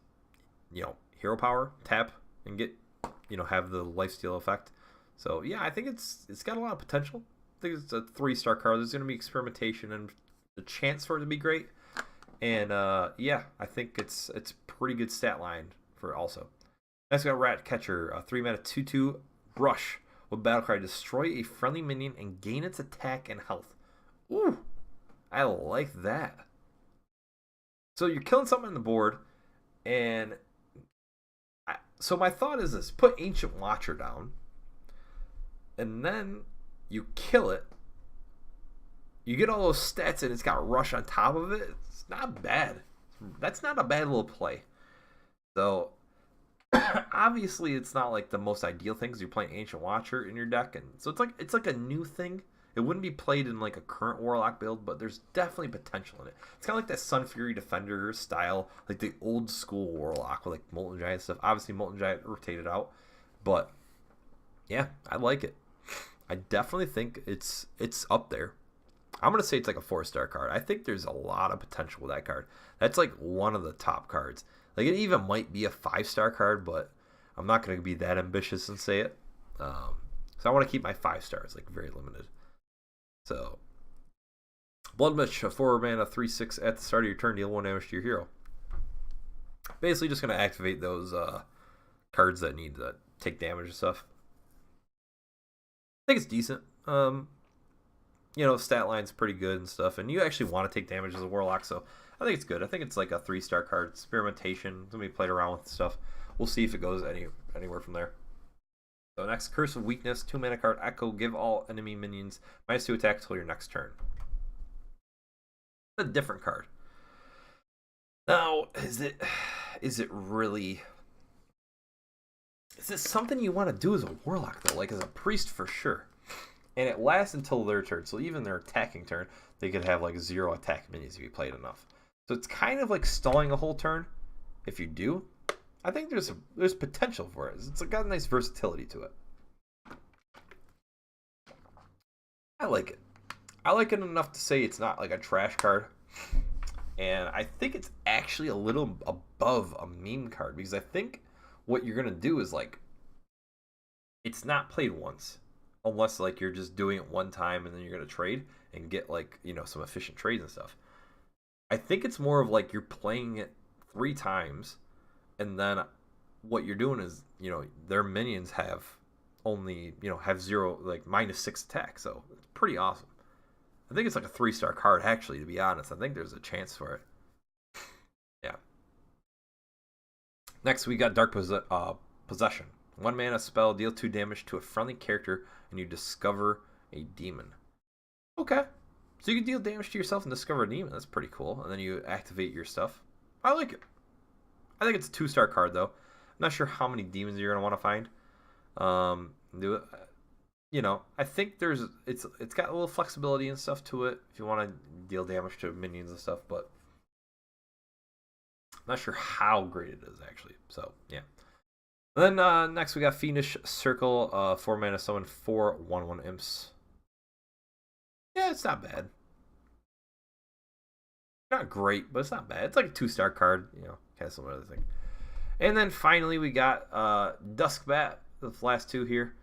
you know, hero power tap and get, you know, have the lifesteal effect. So yeah, I think it's got a lot of potential. I think it's a 3-star card. There's going to be experimentation and the chance for it to be great. And yeah, I think it's pretty good stat line for also. Next we got Rat Catcher, a 3 mana 2/2 brush with battle cry, destroy a friendly minion and gain its attack and health. Ooh, I like that. So you're killing something on the board, and So my thought is this: put Ancient Watcher down, and then you kill it. You get all those stats, and it's got Rush on top of it. It's not bad. That's not a bad little play. So obviously, it's not like the most ideal thing because you're playing Ancient Watcher in your deck, and so it's like a new thing. It wouldn't be played in like a current Warlock build, but there's definitely potential in it. It's kind of like that Sun Fury Defender style, like the old school Warlock with like Molten Giant stuff. Obviously, Molten Giant rotated out, but yeah, I like it. I definitely think it's up there. I'm gonna say it's like a 4-star card. I think there's a lot of potential with that card. That's like one of the top cards. Like it even might be a 5-star card, but I'm not gonna be that ambitious and say it. So I want to keep my 5 stars like very limited. So, Blood Mitch, a 4 mana 3/6 at the start of your turn, deal 1 damage to your hero. Basically, just going to activate those cards that need to take damage and stuff. I think it's decent. Stat line's pretty good and stuff, and you actually want to take damage as a Warlock, so I think it's good. I think it's like a 3-star card. Experimentation, somebody played around with stuff. We'll see if it goes anywhere from there. So next, Curse of Weakness, 2 mana card, Echo, give all enemy minions -2 attack until your next turn. It's a different card. Now, is it really... Is this something you want to do as a Warlock, though? Like, as a Priest, for sure. And it lasts until their turn, so even their attacking turn, they could have, like, 0 attack minions if you played enough. So it's kind of like stalling a whole turn, if you do. I think there's potential for it. It's got a nice versatility to it. I like it. I like it enough to say it's not like a trash card. And I think it's actually a little above a meme card because I think what you're going to do is like it's not played once unless like you're just doing it one time and then you're going to trade and get like, some efficient trades and stuff. I think it's more of like you're playing it 3 times. And then what you're doing is, their minions have only, have 0, like -6 attack. So it's pretty awesome. I think it's like a 3-star card, actually, to be honest. I think there's a chance for it. Yeah. Next, we got Dark Possession. 1 mana spell, deal 2 damage to a friendly character, and you discover a demon. Okay. So you can deal damage to yourself and discover a demon. That's pretty cool. And then you activate your stuff. I like it. I think it's a 2-star card, though. I'm not sure how many demons you're going to want to find. I think it's got a little flexibility and stuff to it if you want to deal damage to minions and stuff, but I'm not sure how great it is, actually. So, yeah. And then next we got Fiendish Circle, 4 mana summon 4 1/1 imps. Yeah, it's not bad. Not great, but it's not bad. It's like a 2-star card, kind of similar to the thing. And then finally we got Duskbat, the last 2 here.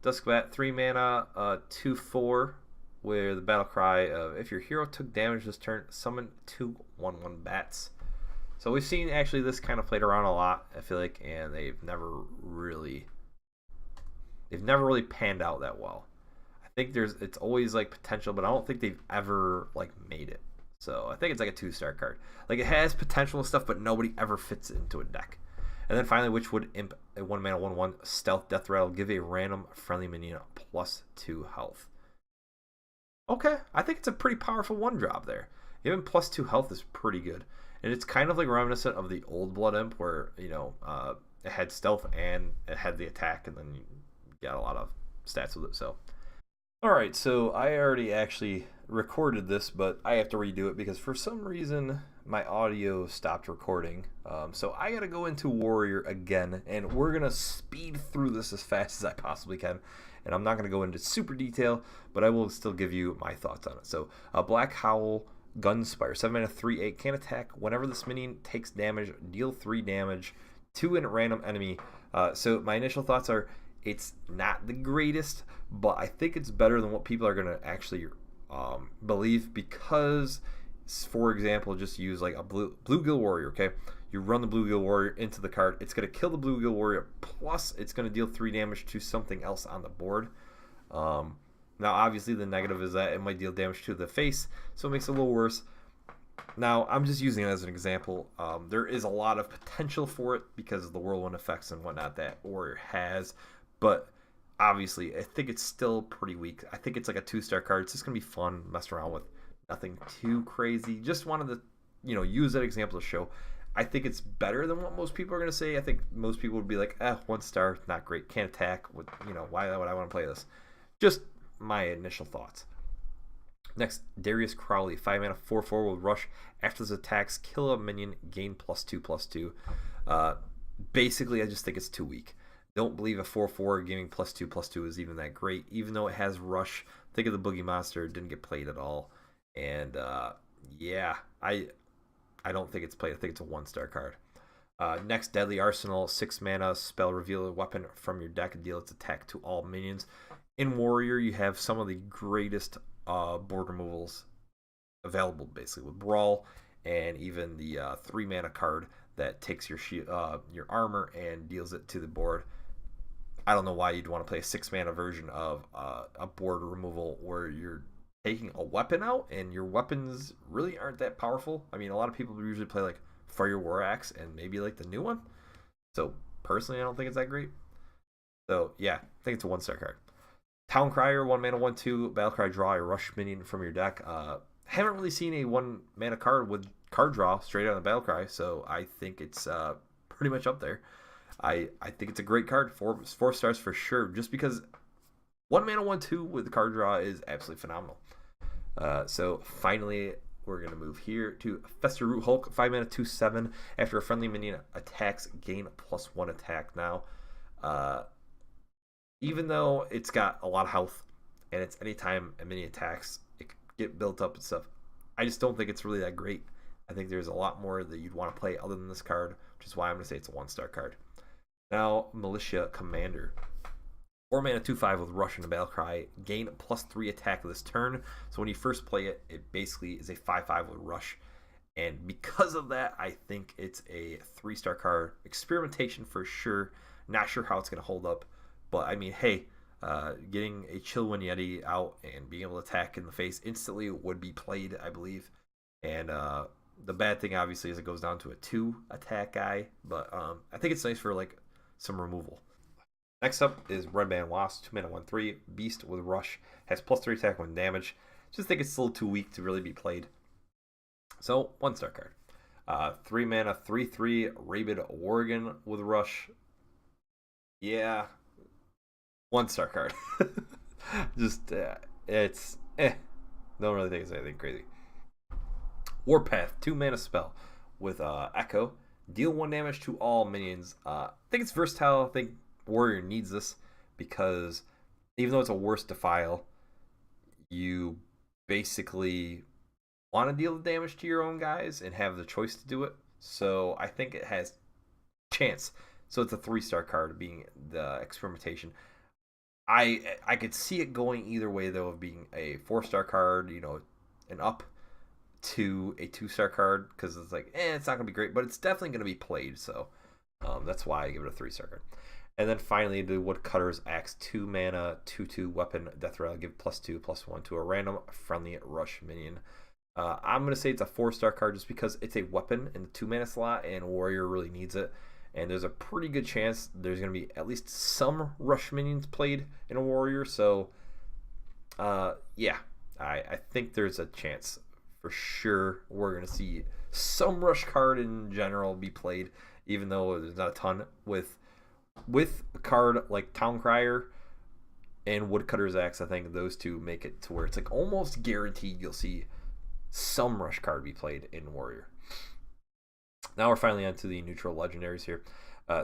Duskbat, 3 mana, 2/4, where the battle cry of if your hero took damage this turn, summon 2 1/1 bats. So we've seen actually this kind of played around a lot, I feel like, and they've never really panned out that well. I think it's always like potential, but I don't think they've ever like made it. So I think it's like a 2-star card. Like it has potential and stuff, but nobody ever fits it into a deck. And then finally, WitchWood Imp, a 1 mana 1/1 stealth death rattle, give a random friendly minion +2 health. Okay, I think it's a pretty powerful 1-drop there. Even +2 health is pretty good. And it's kind of like reminiscent of the old Blood Imp where, it had stealth and it had the attack, and then you got a lot of stats with it. So, alright, so I already actually recorded this, but I have to redo it because for some reason my audio stopped recording. So I gotta go into Warrior again, and we're gonna speed through this as fast as I possibly can. And I'm not gonna go into super detail, but I will still give you my thoughts on it. So Black Howl Gunspire, 7 mana 3/8, can attack whenever this minion takes damage, deal 3 damage to a random enemy. So my initial thoughts are it's not the greatest, but I think it's better than what people are gonna actually believe because, for example, just use like a Bluegill Warrior. Okay, you run the Bluegill Warrior into the card. It's gonna kill the Bluegill Warrior, plus it's gonna deal 3 damage to something else on the board. Now, obviously, the negative is that it might deal damage to the face, so it makes it a little worse. Now, I'm just using it as an example. There is a lot of potential for it because of the whirlwind effects and whatnot that Warrior has, but obviously, I think it's still pretty weak. I think it's like a 2-star card. It's just gonna be fun, mess around with, nothing too crazy. Just wanted to, use that example to show. I think it's better than what most people are gonna say. I think most people would be like, 1 star, not great, can't attack. Why would I want to play this? Just my initial thoughts. Next, Darius Crowley, 5 mana, 4/4 with Rush. After his attacks, kill a minion, gain +2/+2. Basically, I just think it's too weak. Don't believe a 4/4 giving +2/+2 is even that great. Even though it has Rush, think of the Boogie Monster, it didn't get played at all. And yeah, I don't think it's played. I think it's a 1-star card. Next, Deadly Arsenal, 6 mana, spell, reveal a weapon from your deck and deal its attack to all minions. In Warrior, you have some of the greatest board removals available, basically, with Brawl and even the 3 mana card that takes your your armor and deals it to the board. I don't know why you'd want to play a 6 mana version of a board removal where you're taking a weapon out and your weapons really aren't that powerful. I mean, a lot of people usually play like Fire War Axe and maybe like the new one. So personally, I don't think it's that great. So yeah, I think it's a 1-star card. Town Crier, 1 mana, 1/2, Battlecry, draw a Rush minion from your deck. Haven't really seen a 1 mana card with card draw straight out of Battlecry, so I think it's pretty much up there. I think it's a great card, 4 stars for sure, just because 1 mana, 1/2 with the card draw is absolutely phenomenal. So finally, we're going to move here to Fester Root Hulk, 5 mana, 2/7. After a friendly minion attacks, gain +1 attack. Now, even though it's got a lot of health and it's anytime a minion attacks, it can get built up and stuff, I just don't think it's really that great. I think there's a lot more that you'd want to play other than this card, which is why I'm going to say it's a 1-star card. Now, Militia Commander. 4 mana, 2/5 with Rush and a Battlecry. Gain +3 attack this turn. So when you first play it, it basically is a 5/5 with Rush. And because of that, I think it's a 3-star card. Experimentation for sure. Not sure how it's going to hold up. But, I mean, hey, getting a Chillwind Yeti out and being able to attack in the face instantly would be played, I believe. And the bad thing, obviously, is it goes down to a 2-attack guy. But I think it's nice for, like, some removal. Next up is Red Band Wasp, 2 mana, 1/3, Beast with Rush, has +3 attack when damage. Just think it's still too weak to really be played. So, 1-star card. 3 mana, 3/3, Rabid Worgen with Rush. Yeah, 1-star card. Just, it's, don't really think it's anything crazy. Warpath, 2 mana spell with Echo. Deal 1 damage to all minions. I think it's versatile. I think Warrior needs this because even though it's a worse defile, you basically want to deal the damage to your own guys and have the choice to do it. So I think it has chance. So it's a 3-star card being the experimentation. I could see it going either way though, of being a 4-star card, an up to a 2-star card, because it's like, it's not gonna be great, but it's definitely gonna be played. So that's why I give it a 3-star card. And then finally, the Woodcutter's Axe, 2 mana, 2/2 weapon, death rattle, give +2/+1 to a random friendly Rush minion. I'm going to say it's a 4-star card just because it's a weapon in the 2 mana slot and Warrior really needs it. And there's a pretty good chance there's going to be at least some Rush minions played in a Warrior. So, yeah, I think there's a chance for sure we're going to see some Rush card in general be played, even though there's not a ton with a card like Town Crier and Woodcutter's Axe. I think those two make it to where it's like almost guaranteed you'll see some Rush card be played in Warrior. Now we're finally on to the neutral legendaries here.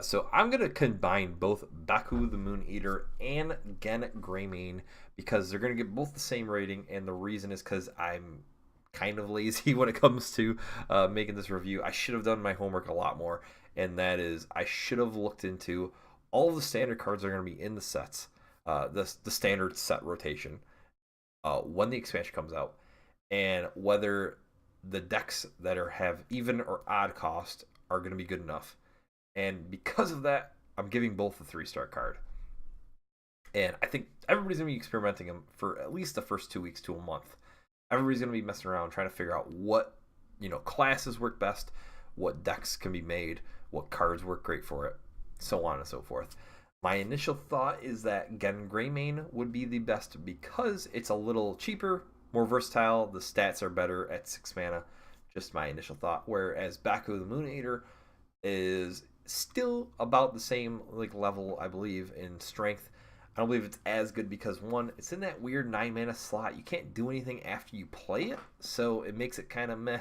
So I'm going to combine both Baku the Moon Eater and Gen Greymane because they're going to get both the same rating, and the reason is because I'm kind of lazy when it comes to making this review. I should have done my homework a lot more, and that is I should have looked into all of the standard cards that are going to be in the sets, the standard set rotation, when the expansion comes out, and whether the decks that have even or odd cost are going to be good enough. And because of that, I'm giving both a 3-star card. And I think everybody's going to be experimenting them for at least the first 2 weeks to a month. Everybody's going to be messing around trying to figure out what classes work best, what decks can be made, what cards work great for it, so on and so forth. My initial thought is that Gen Greymane would be the best because it's a little cheaper, more versatile, the stats are better at 6 mana. Just my initial thought. Whereas Baku the Moon Eater is still about the same level, I believe, in strength. I don't believe it's as good because, one, it's in that weird 9 mana slot. You can't do anything after you play it, so it makes it kind of meh.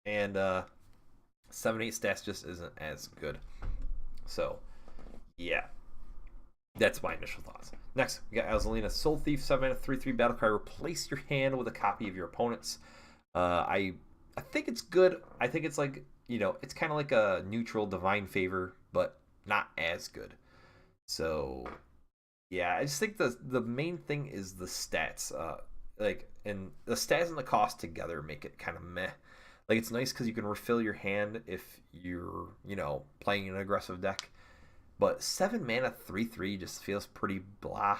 And 7-8 stats just isn't as good. So, yeah. That's my initial thoughts. Next, we got Azalina Soul Thief, 7 mana, 3/3 battle cry. Replace your hand with a copy of your opponent's. I think it's good. I think it's it's kind of like a neutral Divine Favor, but not as good. So, yeah, I just think the main thing is the stats. And the stats and the cost together make it kind of meh. It's nice because you can refill your hand if you're, playing an aggressive deck. But 7 mana 3/3 just feels pretty blah.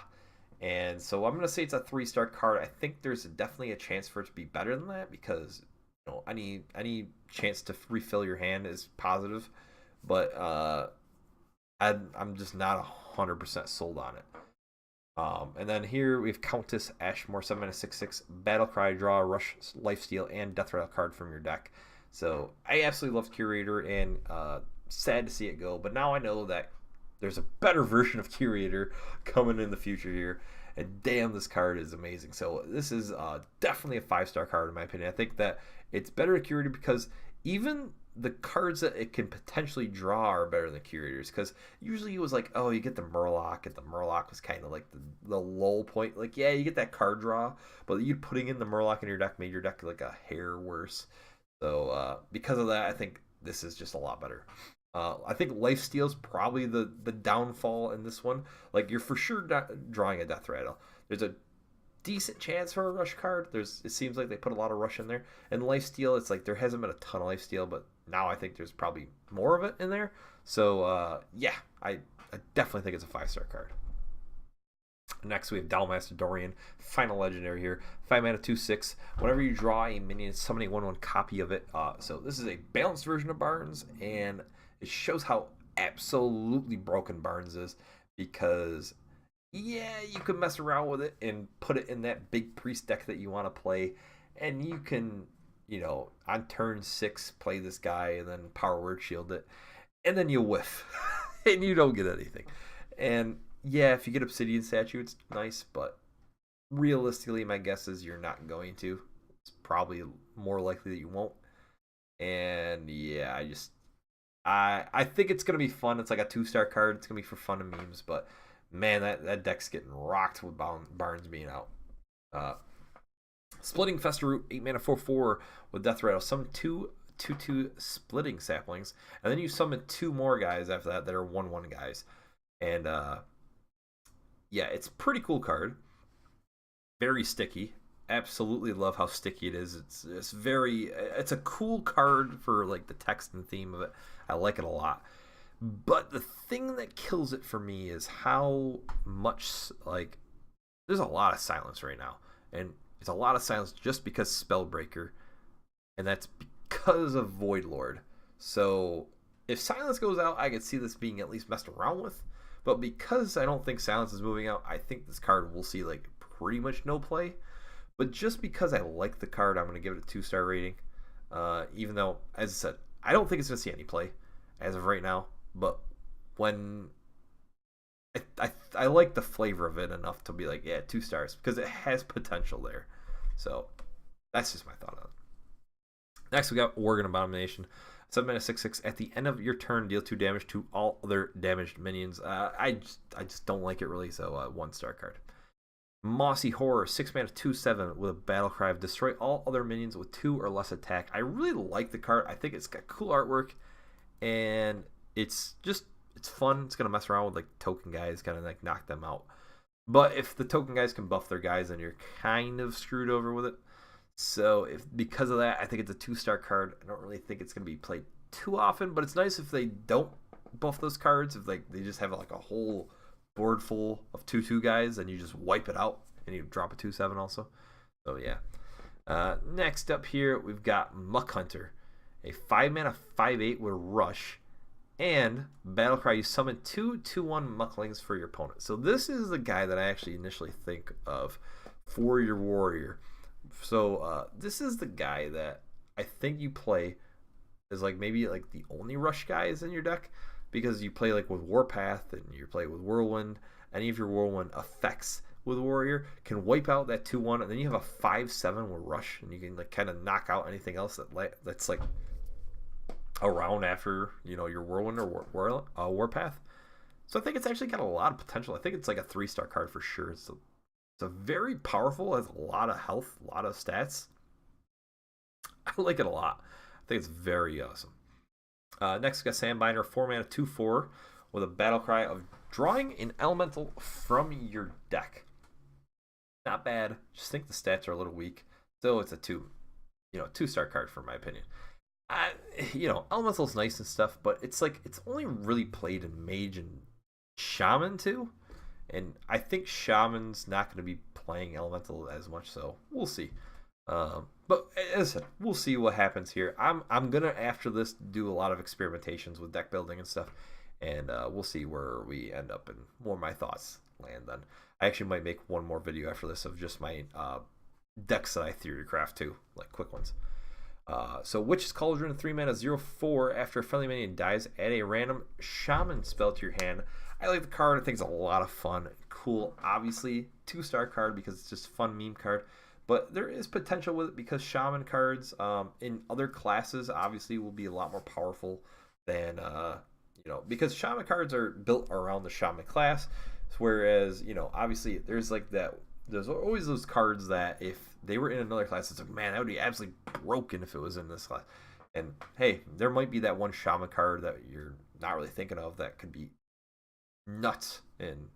And so I'm going to say it's a 3-star card. I think there's definitely a chance for it to be better than that because any chance to refill your hand is positive. But I'm just not 100% sold on it. And then here we have Countess Ashmore, 7 mana 6/6 battle cry, draw a rush, lifesteal, and death rattle card from your deck. So I absolutely love Curator and sad to see it go. But now I know that there's a better version of Curator coming in the future here. And damn, this card is amazing. So this is definitely a 5-star card in my opinion. I think that it's better than Curator because even the cards that it can potentially draw are better than Curators. Because usually it was you get the Murloc, and the Murloc was kind of like the lull point. Yeah, you get that card draw, but you putting in the Murloc in your deck made your deck a hair worse. So because of that, I think this is just a lot better. I think Lifesteal is probably the downfall in this one. You're for sure drawing a Death Rattle. There's a decent chance for a rush card. It seems like they put a lot of rush in there. And Lifesteal, it's there hasn't been a ton of Lifesteal, but now I think there's probably more of it in there. So yeah, I definitely think it's a 5-star card. Next, we have Dalmaster Dorian, final legendary here. 5 mana 2/6. Whenever you draw a minion, summon a 1/1 copy of it. So this is a balanced version of Barnes, and it shows how absolutely broken Barnes is because, yeah, you can mess around with it and put it in that big priest deck that you want to play, and you can, on turn 6 play this guy and then power word shield it, and then you whiff, and you don't get anything. And yeah, if you get Obsidian Statue, it's nice, but realistically, my guess is you're not going to. It's probably more likely that you won't. And yeah, I think it's going to be fun. It's like a 2-star card. It's going to be for fun and memes, but man, that deck's getting rocked with Barnes being out. Splitting Festeroot, 8 mana 4/4 with Death Rattle. Summon 2/2 Splitting Saplings, and then you summon 2 more guys after that are 1/1 guys. And yeah, it's a pretty cool card. Very sticky. Absolutely love how sticky it is. It's a cool card for the text and theme of it. I like it a lot. But the thing that kills it for me is how much there's a lot of silence right now. And it's a lot of silence just because Spellbreaker. And that's because of Void Lord. So if silence goes out, I could see this being at least messed around with. But because I don't think silence is moving out, I think this card will see pretty much no play. But just because I like the card, I'm going to give it a 2-star rating. Even though, as I said, I don't think it's going to see any play as of right now. But when I like the flavor of it enough to be 2 stars because it has potential there. So that's just my thought on it. Next, we got Worgen Abomination. 7 mana 6/6. At the end of your turn, deal 2 damage to all other damaged minions. I just don't like it really, so 1-star card. Mossy Horror, 6 mana 2/7 with a battle cry of destroy all other minions with 2 or less attack. I really like the card. I think it's got cool artwork, and it's fun. It's gonna mess around with token guys, kind of knock them out. But if the token guys can buff their guys, then you're kind of screwed over with it. So because of that, I think it's a 2-star card. I don't really think it's gonna be played too often, but it's nice if they don't buff those cards. If they just have a whole board full of 2/2 guys, and you just wipe it out and you drop a 2/7 also. So yeah. Next up here, we've got Muck Hunter, a 5-mana 5/8 with Rush, and Battlecry. You summon 2/2/1 Mucklings for your opponent. So this is the guy that I actually initially think of for your warrior. So this is the guy that I think you play as like maybe like the only Rush guys in your deck, because you play like with Warpath and you play with Whirlwind. Any of your Whirlwind effects with Warrior can wipe out that 2/1, and then you have a 5/7 with Rush, and you can like kind of knock out anything else that's like around after, you know, your Whirlwind or Warpath. So I think it's actually got a lot of potential. I think it's like a 3-star card for sure. It's a very powerful, has a lot of health, a lot of stats. I like it a lot. I think it's very awesome. Next, we got Sandbinder, 4-mana 2/4 with a battle cry of drawing an elemental from your deck. Not bad. Just think the stats are a little weak. Still, it's a 2-star card for my opinion. Elemental's nice and stuff, but it's like it's only really played in Mage and Shaman too, and I think Shaman's not going to be playing Elemental as much, so we'll see. But as I said, we'll see what happens here. I'm gonna after this do a lot of experimentations with deck building and stuff, and we'll see where we end up and more my thoughts land. Then I actually might make one more video after this of just my decks that I theory craft too, like quick ones. So Witch's Cauldron, 3-mana 0/4. After a friendly minion dies, add a random Shaman spell to your hand. I like the card. I think it's a lot of fun. Cool. Obviously, 2-star card because it's just a fun meme card. But there is potential with it because Shaman cards in other classes obviously will be a lot more powerful than, because Shaman cards are built around the Shaman class. Whereas, obviously there's like that. There's always those cards that if they were in another class, it's like, man, that would be absolutely broken if it was in this class. And hey, there might be that one Shaman card that you're not really thinking of that could be nuts in,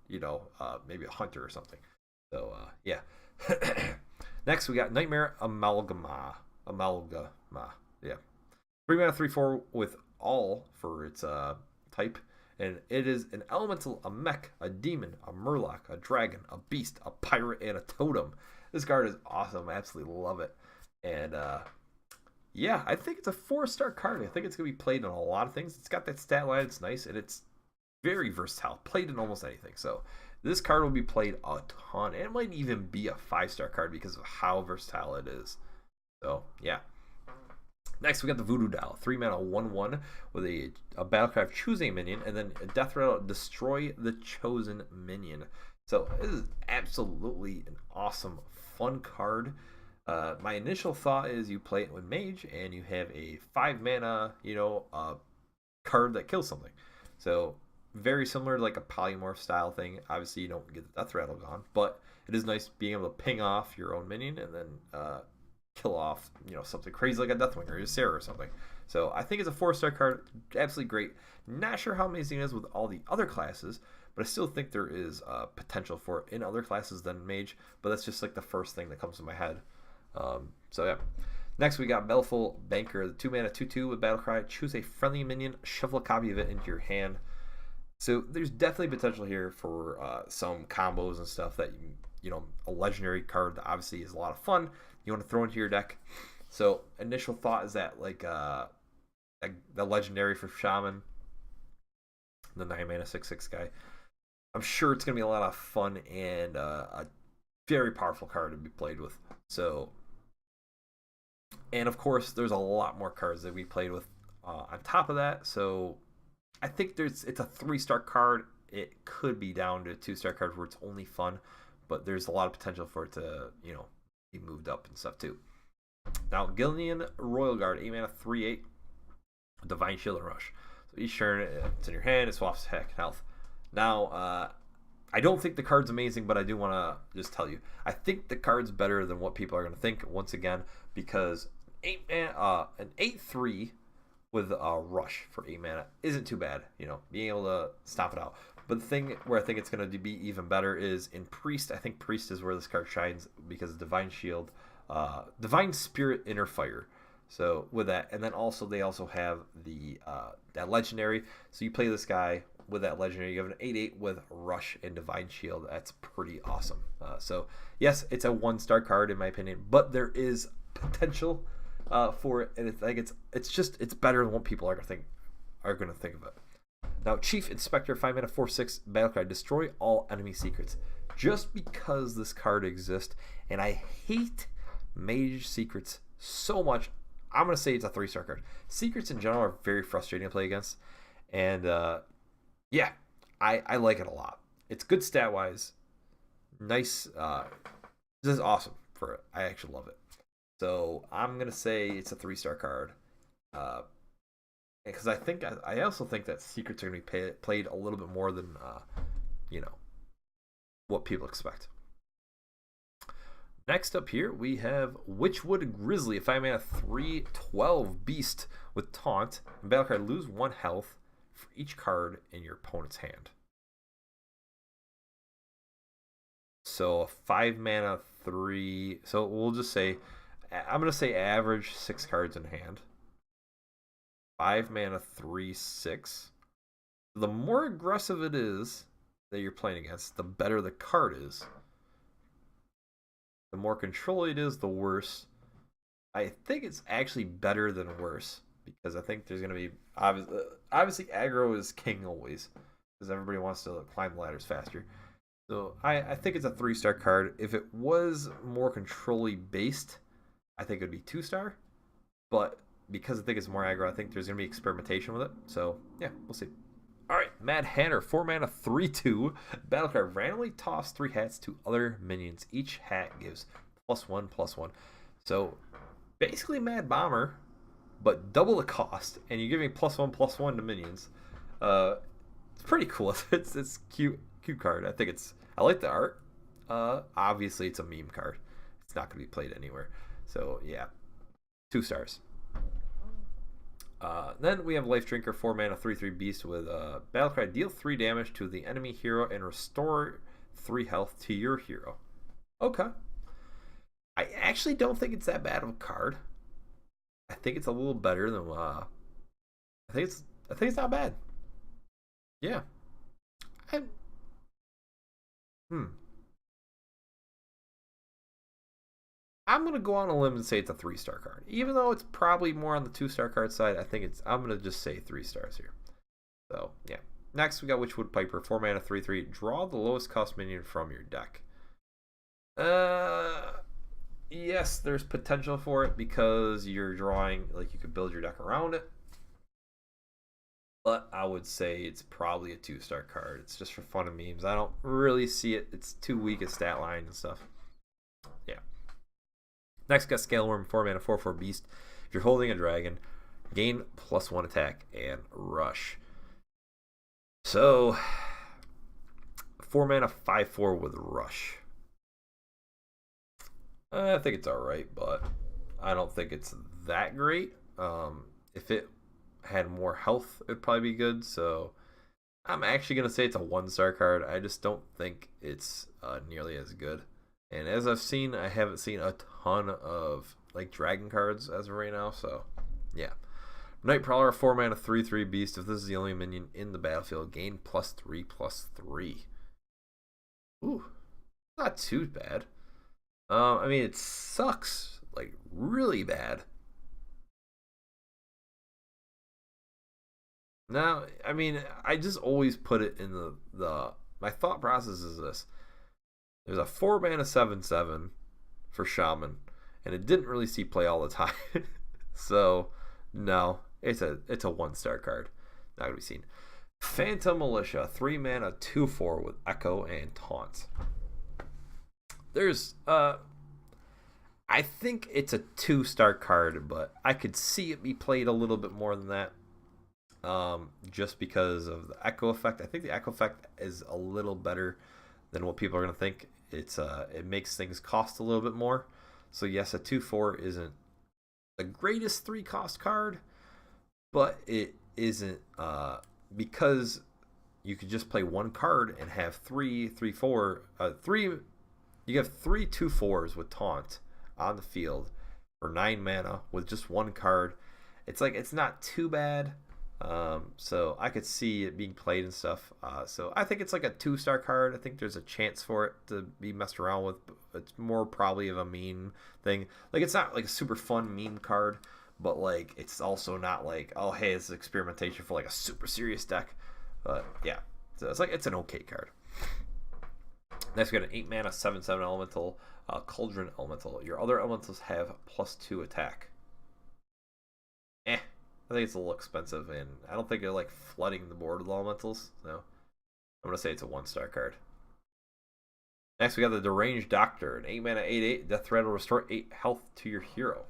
maybe a Hunter or something. So, yeah. Next, we got Nightmare Amalgama. Yeah. 3-mana 3/4 with all for its type. And it is an elemental, a mech, a demon, a murloc, a dragon, a beast, a pirate, and a totem. This card is awesome. I absolutely love it. And yeah, I think it's a 4-star card. I think it's going to be played in a lot of things. It's got that stat line. It's nice. And it's very versatile. Played in almost anything. So this card will be played a ton. And it might even be a 5-star card because of how versatile it is. So, yeah. Next, we got the Voodoo Doll, 3-mana 1/1 with a battlecry, choose a minion, and then a death rattle, destroy the chosen minion. So this is absolutely an awesome, fun card. My initial thought is you play it with Mage, and you have a 5-mana, card that kills something. So very similar to like a polymorph style thing. Obviously, you don't get the death rattle gone, but it is nice being able to ping off your own minion and then kill off, something crazy like a Deathwing or a Sarah or something. So I think it's a 4-star card, absolutely great. Not sure how amazing it is with all the other classes, but I still think there is potential for it in other classes than Mage. But that's just like the first thing that comes to my head. So yeah. Next we got Baleful Banker, the 2-mana 2/2 with Battlecry. Choose a friendly minion, shuffle a copy of it into your hand. So there's definitely potential here for some combos and stuff that a legendary card that obviously is a lot of fun. You want to throw into your deck. So initial thought is that like the legendary for Shaman, the 9-mana 6/6 guy. I'm sure it's gonna be a lot of fun and a very powerful card to be played with. So, and of course, there's a lot more cards that we played with on top of that. So I think it's a 3-star card. It could be down to a 2-star card where it's only fun, but there's a lot of potential for it to be moved up and stuff too. Now, Gilnean Royal Guard, 8-mana 3/8, Divine Shield and Rush. So each turn it's in your hand, it swaps health. Now, I don't think the card's amazing, but I do want to just tell you, I think the card's better than what people are going to think once again, because an 8/3 with a Rush for 8 mana isn't too bad. Being able to stomp it out. But the thing where I think it's going to be even better is in Priest. I think Priest is where this card shines because of Divine Shield, Divine Spirit, Inner Fire. So with that, and then also they also have the that legendary. So you play this guy with that legendary. You have an 8/8 with Rush and Divine Shield. That's pretty awesome. So yes, it's a 1-star card in my opinion, but there is potential for it, and it's like it's better than what people are gonna think of it. Now, Chief Inspector, 5 mana, 4/6 battle card, destroy all enemy secrets. Just because this card exists, and I hate Mage Secrets so much, I'm gonna say it's a 3-star card. Secrets in general are very frustrating to play against, and yeah, I like it a lot. It's good stat wise, nice. This is awesome for it. I actually love it. So I'm gonna say it's a 3-star card. Because I also think that secrets are going to be played a little bit more than what people expect. Next up here we have Witchwood Grizzly, a 5 mana 3/12 beast with taunt. And battle card, lose 1 health for each card in your opponent's hand. So a 5 mana 3. So we'll just say, I'm going to say average 6 cards in hand. 5 mana 3/6. The more aggressive it is that you're playing against, the better the card is. The more control it is, the worse. I think it's actually better than worse, because I think there's going to be obviously aggro is king always, because everybody wants to climb the ladders faster. So I think it's a 3-star card. If it was more control-y based, I think it would be 2-star, but because I think it's more aggro, I think there's going to be experimentation with it. So, yeah, we'll see. Alright, Mad Hatter, 4 mana, 3/2. Battle card, randomly toss 3 hats to other minions. Each hat gives +1/+1. So, basically Mad Bomber, but double the cost, and you're giving +1/+1 to minions. It's pretty cool. It's cute card. I like the art. Obviously, it's a meme card. It's not going to be played anywhere. So, yeah, 2 stars. Then we have Life Drinker, 4 mana, 3/3 beast with battle cry. Deal 3 damage to the enemy hero and restore 3 health to your hero. Okay. I actually don't think it's that bad of a card. I think it's a little better than I think it's not bad. Yeah. I'm gonna go on a limb and say it's a 3-star card, even though it's probably more on the 2-star card side. I'm gonna just say 3 stars here. So yeah. Next we got Witchwood Piper, 4 mana, 3/3. Draw the lowest cost minion from your deck. Yes, there's potential for it because you're drawing, like, you could build your deck around it. But I would say it's probably a 2-star card. It's just for fun and memes. I don't really see it. It's too weak a stat line and stuff. Yeah. Next, got Scaleworm, 4 mana, 4/4 beast. If you're holding a dragon, gain +1 attack and rush. So, 4 mana, 5/4 with rush. I think it's alright, but I don't think it's that great. If it had more health, it'd probably be good. So, I'm actually going to say it's a 1-star card. I just don't think it's nearly as good. And as I've seen, I haven't seen a ton of like dragon cards as of right now. So, yeah. Night Prowler, 4 mana, 3/3 beast. If this is the only minion in the battlefield, gain +3/+3. Ooh, not too bad. I mean, it sucks like really bad. Now, I mean, I just always put it in my thought process is this. There's a 4 mana 7/7 for Shaman, and it didn't really see play all the time. So, no, it's a 1-star card. Not gonna be seen. Phantom Militia, 3 mana 2/4 with Echo and Taunt. There's I think it's a 2-star card, but I could see it be played a little bit more than that. Just because of the Echo effect. I think the Echo effect is a little better than what people are gonna think. It makes things cost a little bit more. So yes, a 2/4 isn't the greatest 3-cost card, but it isn't because you could just play 1 card and have 3 2/4s with Taunt on the field for 9 mana with just 1 card. It's like, it's not too bad. So I could see it being played and stuff. So I think it's like a 2-star card. I think there's a chance for it to be messed around with. It's more probably of a meme thing. Like it's not like a super fun meme card, but like it's also not like, oh hey, it's experimentation for like a super serious deck. But yeah, so it's like it's an okay card. Next we got an 8 mana 7/7 elemental, Cauldron elemental. Your other elementals have +2 attack. I think it's a little expensive, and I don't think they're like flooding the board with elementals. So I'm gonna say it's a 1-star card. Next, we got the Deranged Doctor, an 8 mana 8/8. Death Threat will restore 8 health to your hero.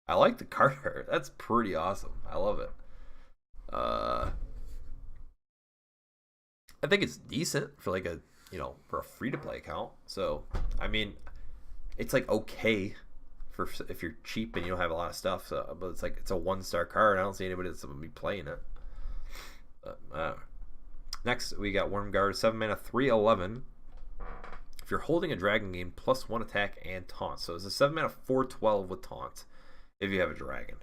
I like the card art. That's pretty awesome. I love it. I think it's decent for like a for a free to play account. So I mean, it's like okay for if you're cheap and you don't have a lot of stuff. So, but it's like it's a 1-star card. I don't see anybody that's gonna be playing it. Next, we got Wormguard, 7 mana 3/11. If you're holding a dragon, gain +1 attack and taunt. So it's a 7 mana 4/12 with taunt if you have a dragon.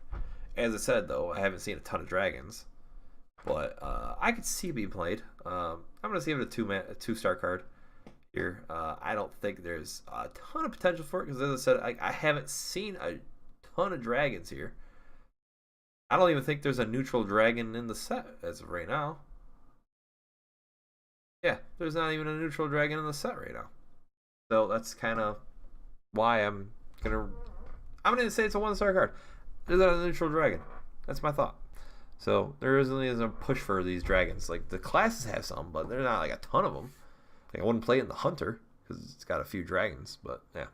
As I said though, I haven't seen a ton of dragons, but I could see it being played. I'm gonna see it a 2-star card here. I don't think there's a ton of potential for it because, as I said, I haven't seen a ton of dragons here. I don't even think there's a neutral dragon in the set as of right now. Yeah, there's not even a neutral dragon in the set right now. So that's kind of why I'm gonna say it's a 1-star card. There's not a neutral dragon. That's my thought. So there isn't a push for these dragons. Like the classes have some, but they're not like a ton of them. Like I wouldn't play it in the Hunter because it's got a few dragons. But yeah,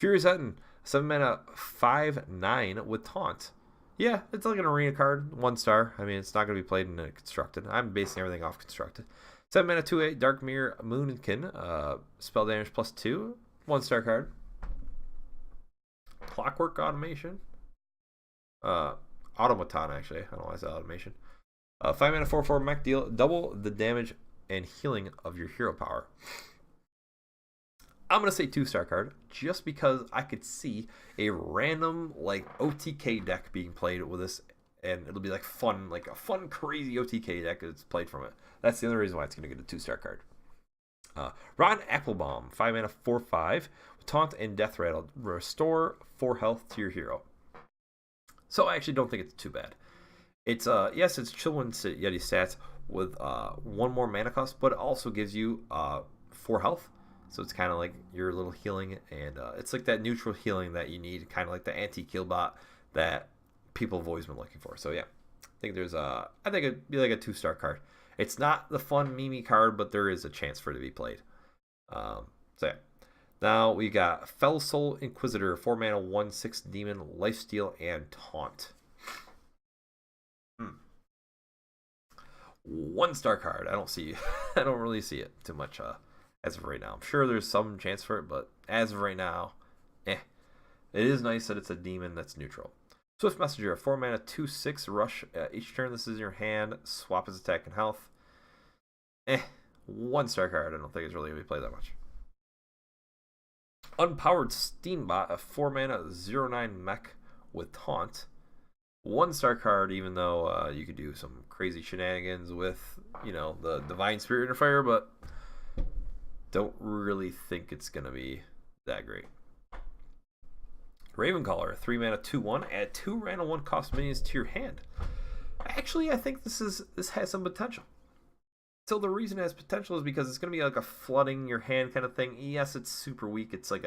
Furious Etten, 7 mana 5/9 with taunt. Yeah, it's like an arena card, 1-star. I mean, it's not going to be played in a constructed. I'm basing everything off constructed. 7 mana 2/8 Dark Mirror Moonkin, spell damage +2, 1-star card. Clockwork Automation, Automaton actually. I don't know why I said automation. 5 mana 4/4 mech, deal double the damage and healing of your hero power. I'm gonna say 2-star card just because I could see a random like OTK deck being played with this, and it'll be like fun, like a fun crazy OTK deck that's played from it. That's the only reason why it's gonna get a 2-star card. Ron Applebaum, 5 mana 4/5 with taunt and death rattle, restore 4 health to your hero. So I actually don't think it's too bad. It's yes, it's Chillwind Yeti stats with 1 more mana cost, but it also gives you 4 health. So it's kind of like your little healing, and it's like that neutral healing that you need, kind of like the anti-kill bot that people have always been looking for. So yeah, I think I think it'd be like a 2-star card. It's not the fun Mimi card, but there is a chance for it to be played. So yeah. Now we got Fell Soul Inquisitor, 4 mana 1/6 demon, lifesteal and taunt. 1-star card. I don't really see it too much as of right now. I'm sure there's some chance for it, but as of right now, It is nice that it's a demon that's neutral. Swift Messenger, a 4 mana 2/6 rush. Each turn this is in your hand. Swap his attack and health. 1-star card. I don't think it's really going to be played that much. Unpowered Steambot, a 4 mana 0/9 mech with taunt. 1-star card, even though you could do some crazy shenanigans with, the Divine Spirit Interfire, but don't really think it's going to be that great. Ravencaller, 3 mana 2/1, add 2 random 1 cost minions to your hand. Actually, I think this has some potential. So the reason it has potential is because it's going to be like a flooding your hand kind of thing. Yes, it's super weak. It's like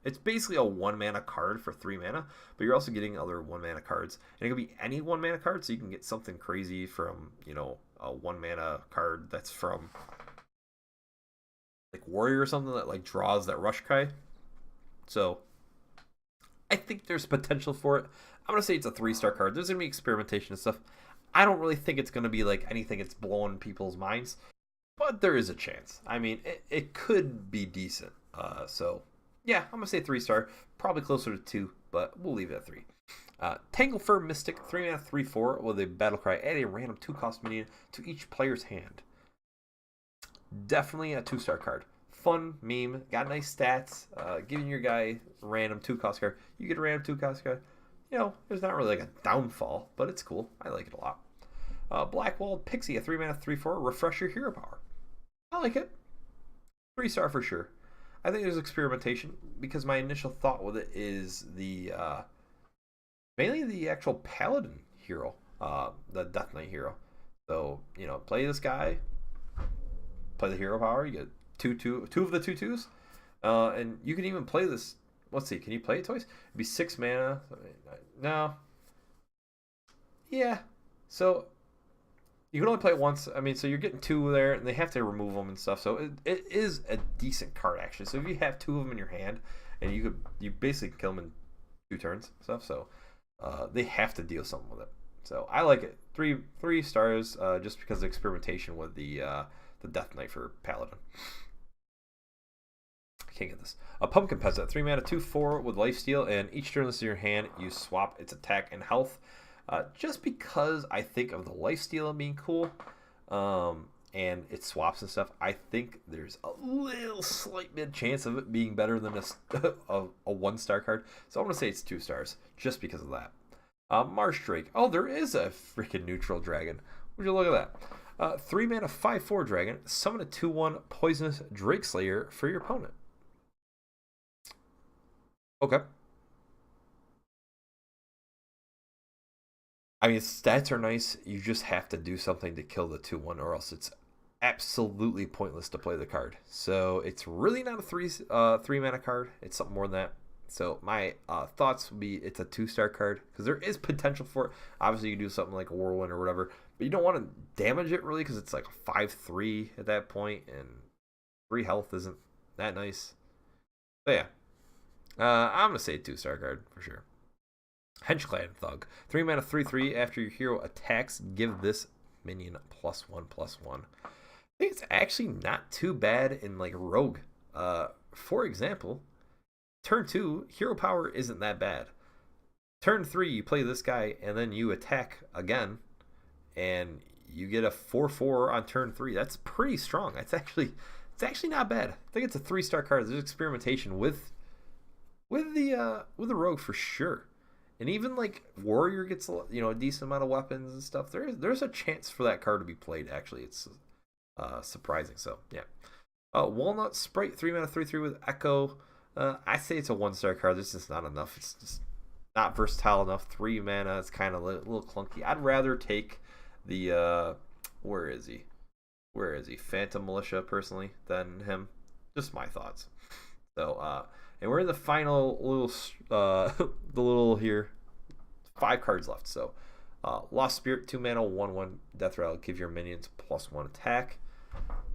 it's basically a 1 mana card for 3 mana, but you're also getting other 1 mana cards. And it can be any 1 mana card, so you can get something crazy from, a 1 mana card that's from like Warrior or something that like draws that Rush Kai. So I think there's potential for it. I'm going to say it's a 3-star card. There's going to be experimentation and stuff. I don't really think it's going to be like anything that's blowing people's minds, but there is a chance. I mean, it could be decent. So, yeah, I'm going to say 3-star. Probably closer to 2, but we'll leave it at 3. Tanglefur Mystic, 3 mana 3/4 with a battle cry. Add a random 2-cost minion to each player's hand. Definitely a 2-star card. Fun meme. Got nice stats. Giving your guy random 2-cost card. You get a random 2-cost card. There's not really like a downfall, but it's cool. I like it a lot. Blackwalled Pixie, a 3 mana 3/4, refresh your hero power. I like it. 3-star for sure. I think there's experimentation because my initial thought with it is the mainly the actual paladin hero, the Death Knight hero. So play this guy, play the hero power. You get two of the 2/2s, and you can even play this. Let's see, can you play it twice? It'd be 6 mana. No. Yeah. So you can only play it once. I mean, so you're getting 2 there, and they have to remove them and stuff. So it is a decent card actually. So if you have 2 of them in your hand, and you basically kill them in 2 turns and stuff. So they have to deal something with it. So I like it. 3 stars just because of experimentation with the Death Knight for Paladin. I can't get this. A Pumpkin Peasant, 3 mana 2/4 with lifesteal, and each turn this is in your hand, you swap its attack and health. Just because I think of the lifesteal being cool, and it swaps and stuff, I think there's a little slight mid chance of it being better than a 1-star card. So I'm gonna say it's 2 stars just because of that. Marsh Drake. Oh, there is a freaking neutral dragon. Would you look at that? 3 mana 5/4 dragon. Summon a 2/1 poisonous Drake Slayer for your opponent. Okay. I mean, stats are nice. You just have to do something to kill the 2/1, or else it's absolutely pointless to play the card. So it's really not a 3 mana card. It's something more than that. So my thoughts would be it's a 2-star card because there is potential for it. Obviously, you can do something like a Whirlwind or whatever, but you don't want to damage it really because it's like a 5/3 at that point, and 3 health isn't that nice. But yeah, I'm gonna say 2-star card for sure. Henchclan Thug, 3 mana 3/3. After your hero attacks, give this minion +1/+1. I think it's actually not too bad in like Rogue. For example, turn 2 hero power isn't that bad. Turn 3 you play this guy and then you attack again, and you get a 4/4 on turn 3. That's pretty strong. It's actually not bad. I think it's a 3-star card. There's experimentation with the Rogue for sure. And even like Warrior gets a decent amount of weapons and stuff. There's a chance for that card to be played. Actually, it's surprising. So yeah, Walnut Sprite, 3 mana 3/3 with Echo. I say it's a 1-star card. This is not enough. It's just not versatile enough. 3 mana. It's kind of a little clunky. I'd rather take the where is he? Phantom Militia personally than him. Just my thoughts. So and we're in the final little here. 5 cards left. So Lost Spirit, 2 mana 1/1 Death Rattle, give your minions +1 attack.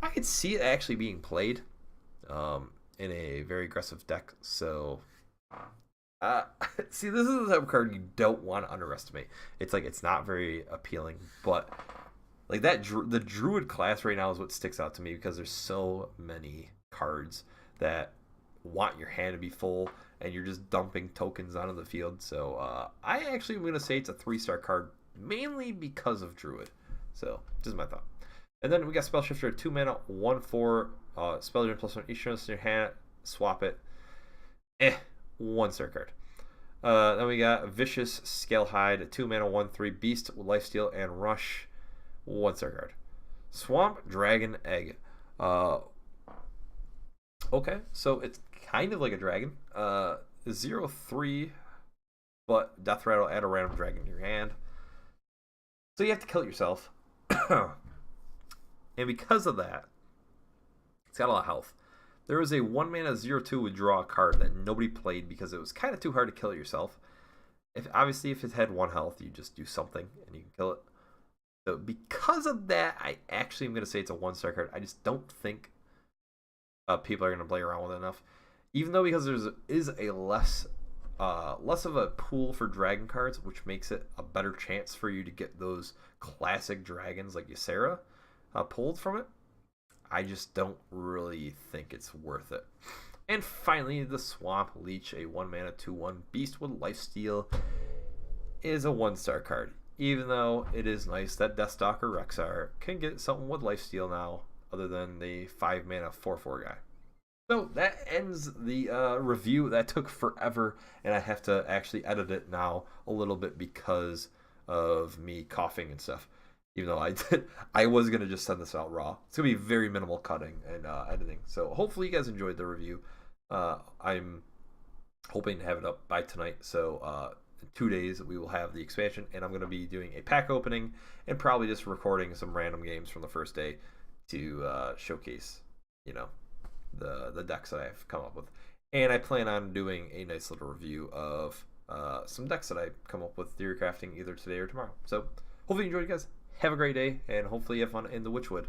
I could see it actually being played in a very aggressive deck. So see, this is the type of card you don't want to underestimate. It's like it's not very appealing, but like the Druid class right now is what sticks out to me because there's so many cards that want your hand to be full and you're just dumping tokens onto the field. So I actually am going to say it's a 3-star card mainly because of Druid. So just my thought. And then we got Spell Shifter, 2 mana 1/4 spell unit +1 each turn in your hand, swap it. 1-star card. Then we got Vicious Scalehide, a 2 mana 1/3 beast with lifesteal and rush, 1-star card. Swamp Dragon Egg. Okay, so it's kind of like a dragon. 0/3, but Death Rattle, add a random dragon in your hand. So you have to kill it yourself. And because of that, it's got a lot of health. There was a 1 mana 0/2 withdraw card that nobody played because it was kind of too hard to kill it yourself. Obviously, if it had 1 health, you just do something and you can kill it. So because of that, I actually am going to say it's a 1-star card. I just don't think people are going to play around with it enough. Even though because there is a less of a pool for dragon cards, which makes it a better chance for you to get those classic dragons like Ysera pulled from it. I just don't really think it's worth it. And finally, the Swamp Leech, a 1 mana 2/1 beast with lifesteal, is a 1-star card. Even though it is nice that Deathstalker Rexar can get something with lifesteal now, other than the 5 mana 4/4 guy. So that ends the review. That took forever, and I have to actually edit it now a little bit because of me coughing and stuff. even though I was gonna just send this out raw. It's gonna be very minimal cutting and editing. So hopefully you guys enjoyed the review. I'm hoping to have it up by tonight. So in 2 days we will have the expansion, and I'm gonna be doing a pack opening and probably just recording some random games from the first day to showcase, the decks that I've come up with. And I plan on doing a nice little review of some decks that I come up with theory crafting either today or tomorrow. So hopefully you enjoyed, guys. Have a great day, and hopefully you have fun in the Witchwood.